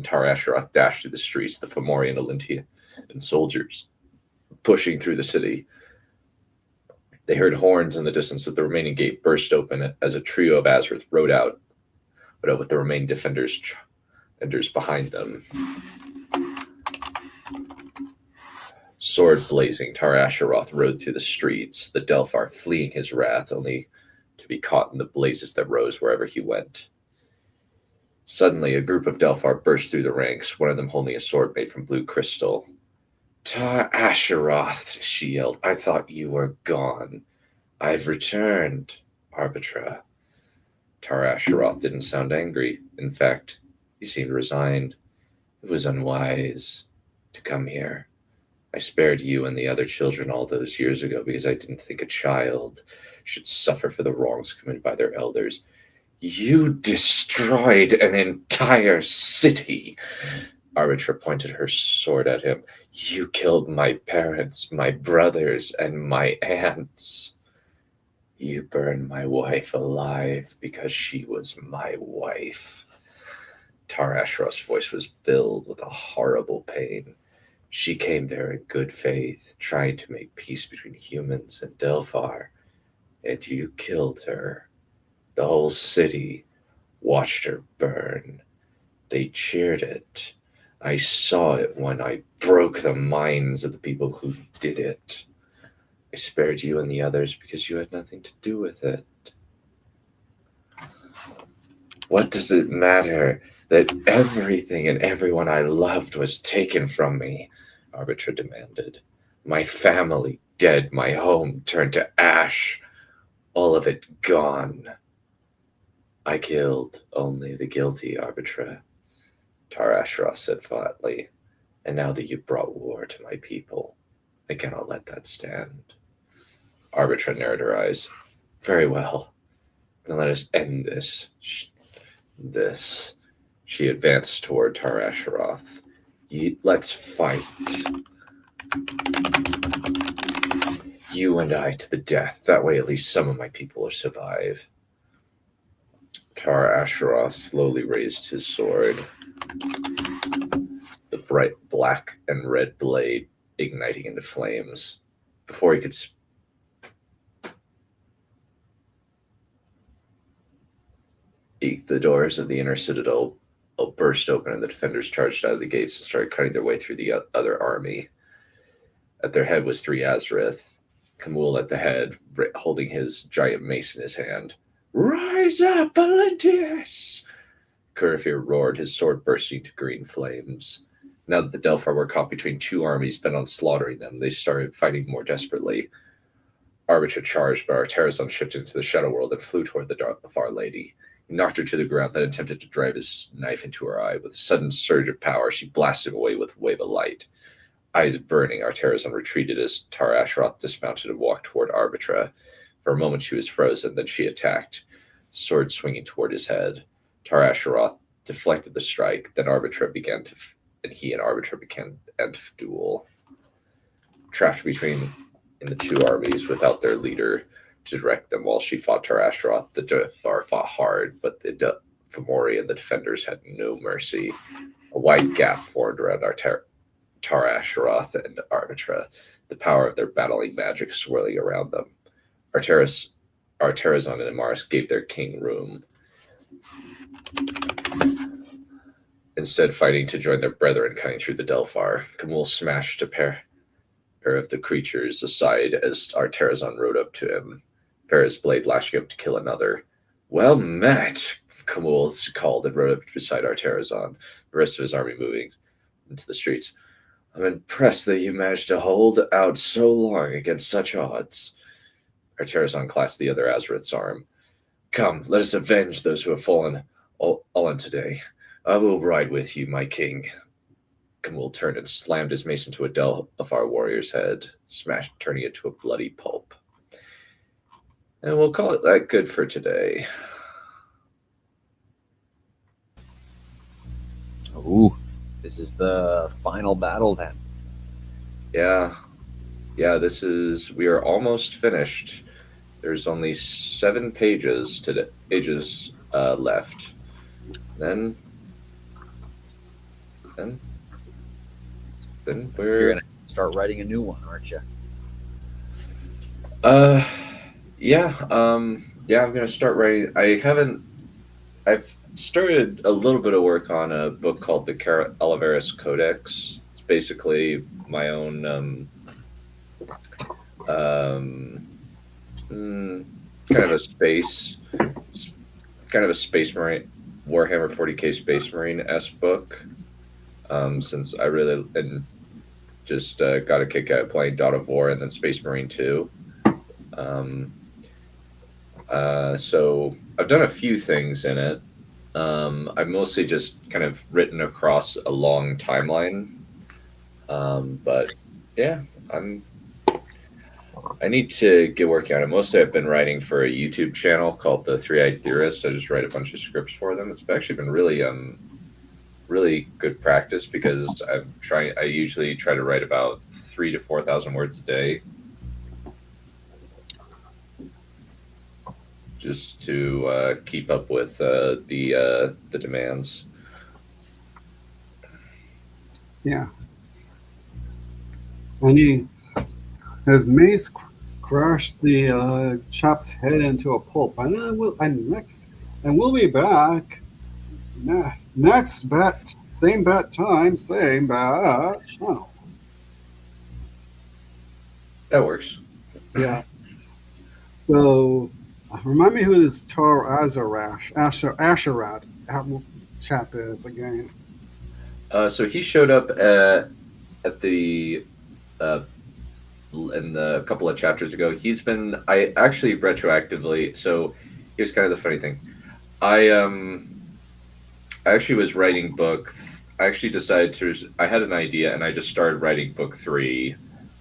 Tar Asheroth dashed through the streets, the Fomori and Olynthian and soldiers pushing through the city. They heard horns in the distance as the remaining gate burst open as a trio of Azrith rode out, but with the remaining defenders behind them. Sword blazing, Tar Asheroth rode through the streets, the Delphar fleeing his wrath, only to be caught in the blazes that rose wherever he went. Suddenly, a group of Delphar burst through the ranks, one of them holding a sword made from blue crystal. Tar Asheroth, she yelled. I thought you were gone. I've returned, Arbitra. Tar Asheroth didn't sound angry. In fact, he seemed resigned. It was unwise to come here. I spared you and the other children all those years ago because I didn't think a child should suffer for the wrongs committed by their elders. You destroyed an entire city. Arbitra pointed her sword at him. You killed my parents, my brothers, and my aunts. You burned my wife alive because she was my wife. Tar Asheroth's voice was filled with a horrible pain. She came there in good faith, trying to make peace between humans and Delphar, and you killed her. The whole city watched her burn. They cheered it. I saw it when I broke the minds of the people who did it. I spared you and the others because you had nothing to do with it. What does it matter that everything and everyone I loved was taken from me? Arbitra demanded. My family dead, my home turned to ash, all of it gone. I killed only the guilty, Arbitra, Tar Asheroth said flatly. And now that you've brought war to my people, I cannot let that stand. Arbitra narrowed her eyes. Very well. Then let us end this. She advanced toward Tar Asheroth. Let's fight. You and I to the death. That way at least some of my people will survive. Tar Asheroth slowly raised his sword, the bright black and red blade igniting into flames. Before he could speak, the doors of the inner citadel burst open, and the defenders charged out of the gates and started cutting their way through the other army. At their head was 3 Azareth, Khamul at the head, holding his giant mace in his hand. "Rise up, Valentius!" Curfear roared, his sword bursting to green flames. Now that the Delphar were caught between 2 armies bent on slaughtering them, they started fighting more desperately. Arbitra charged, but Arterazon shifted into the Shadow World and flew toward the Delphar lady. He knocked her to the ground, then attempted to drive his knife into her eye. With a sudden surge of power, she blasted him away with a wave of light. Eyes burning, Arterazon retreated as Tar Asheroth dismounted and walked toward Arbitra. For a moment she was frozen, then she attacked, sword swinging toward his head. Tar Asheroth deflected the strike, then he and Arbitra began to duel. Trapped between in the 2 armies without their leader to direct them while she fought Tar Asheroth, the Delphar fought hard, but the Fomori and the defenders had no mercy. A wide gap formed around Tar Asheroth and Arbitra, the power of their battling magic swirling around them. Arterazon and Amaris gave their king room, instead fighting to join their brethren coming through the Delphar. Khamul smashed a pair of the creatures aside as Arterazon rode up to him, Farah's blade lashing up to kill another. "Well met," Khamul called and rode up beside Arterazon, the rest of his army moving into the streets. "I'm impressed that you managed to hold out so long against such odds." Arterazon clasped the other Azareth's arm. "Come, let us avenge those who have fallen on today. I will ride with you, my king." Khamul turned and slammed his mace into a Delphar warrior's head, turning it to a bloody pulp. And we'll call it that good for today. Ooh, this is the final battle then. Yeah, we are almost finished. There's only 7 pages left. Then You're gonna start writing a new one, aren't you? I'm gonna start writing. I've started a little bit of work on a book called the Calaveras Codex. It's basically my own kind of a space marine, Warhammer 40k Space Marine-esque book. Since I really just got a kick out of playing Dawn of War and then Space Marine 2. So I've done a few things in it. I've mostly just kind of written across a long timeline. But yeah, I need to get working on it. Mostly I've been writing for a YouTube channel called The Three-Eyed Theorist. I just write a bunch of scripts for them. It's actually been really good practice because I usually try to write about 3,000 to 4,000 words a day, just to keep up with the demands. Yeah. And his mace crashed the chap's head into a pulp. And we'll be back. Next bet, same bet time, same bet channel. That works. Yeah. So, remind me who this Tar Asheroth chap is again. So he showed up at the in the couple of chapters ago. I actually retroactively. So here's kind of the funny thing. I actually was writing I had an idea and I just started writing book 3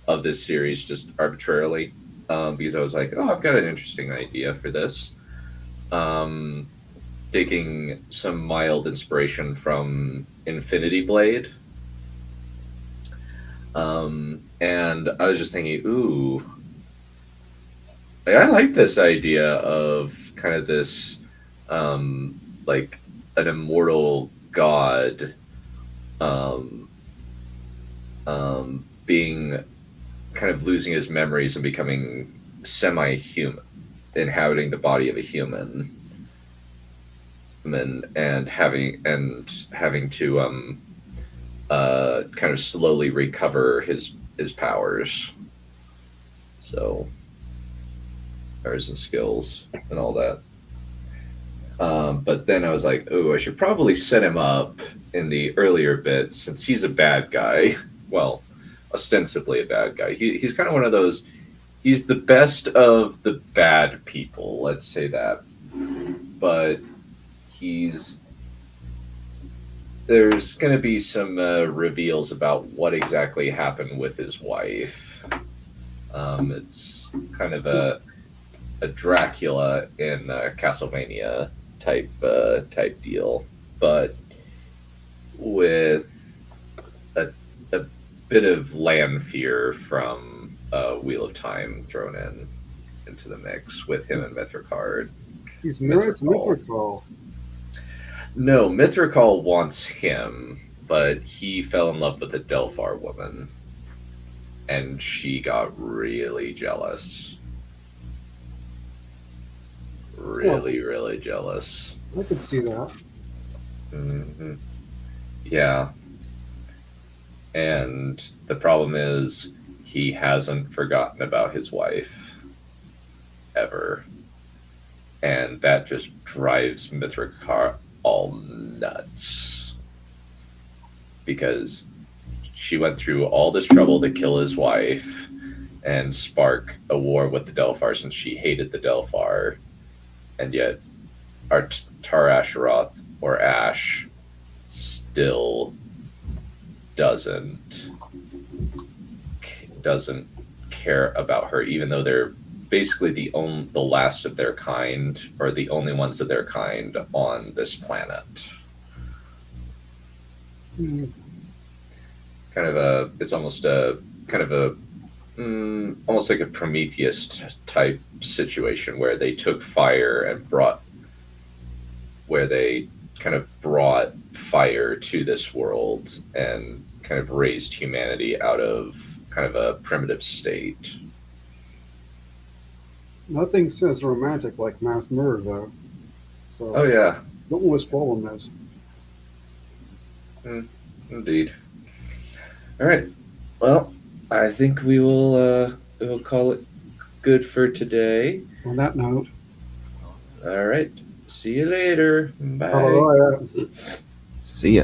of this series just arbitrarily, because I was like, oh, I've got an interesting idea for this. Taking some mild inspiration from Infinity Blade. And I was just thinking, ooh, I like this idea of kind of this, like an immortal god, being kind of losing his memories and becoming semi-human, inhabiting the body of a human. and having to kind of slowly recover his powers. So powers and skills and all that. But then I was like, oh, I should probably set him up in the earlier bit since he's a bad guy. Well, ostensibly a bad guy. He's kind of one of those. He's the best of the bad people. Let's say that. But there's going to be some reveals about what exactly happened with his wife. It's kind of a Dracula in Castlevania type deal, but with a bit of land fear from Wheel of Time thrown into the mix with him and Mithriqard. He's married to Mithriqal. No, Mithriqal wants him, but he fell in love with a Delphar woman, and she got really jealous. Really jealous. I could see that. Hmm. Yeah. And the problem is he hasn't forgotten about his wife ever. And that just drives Mithriqar all nuts. Because she went through all this trouble to kill his wife and spark a war with the Delphar since she hated the Delphar. And yet our Tar Asheroth, or Ash, still doesn't care about her, even though they're basically the last of their kind, or the only ones of their kind on this planet. It's almost almost like a Prometheus type situation where they took fire and brought fire to this world and kind of raised humanity out of kind of a primitive state. Nothing says romantic like mass murder, though. So Oh yeah, don't know what his problem is. indeed. All right. Well, I think we'll call it good for today. On that note, All right. See you later. Bye. bye. See ya.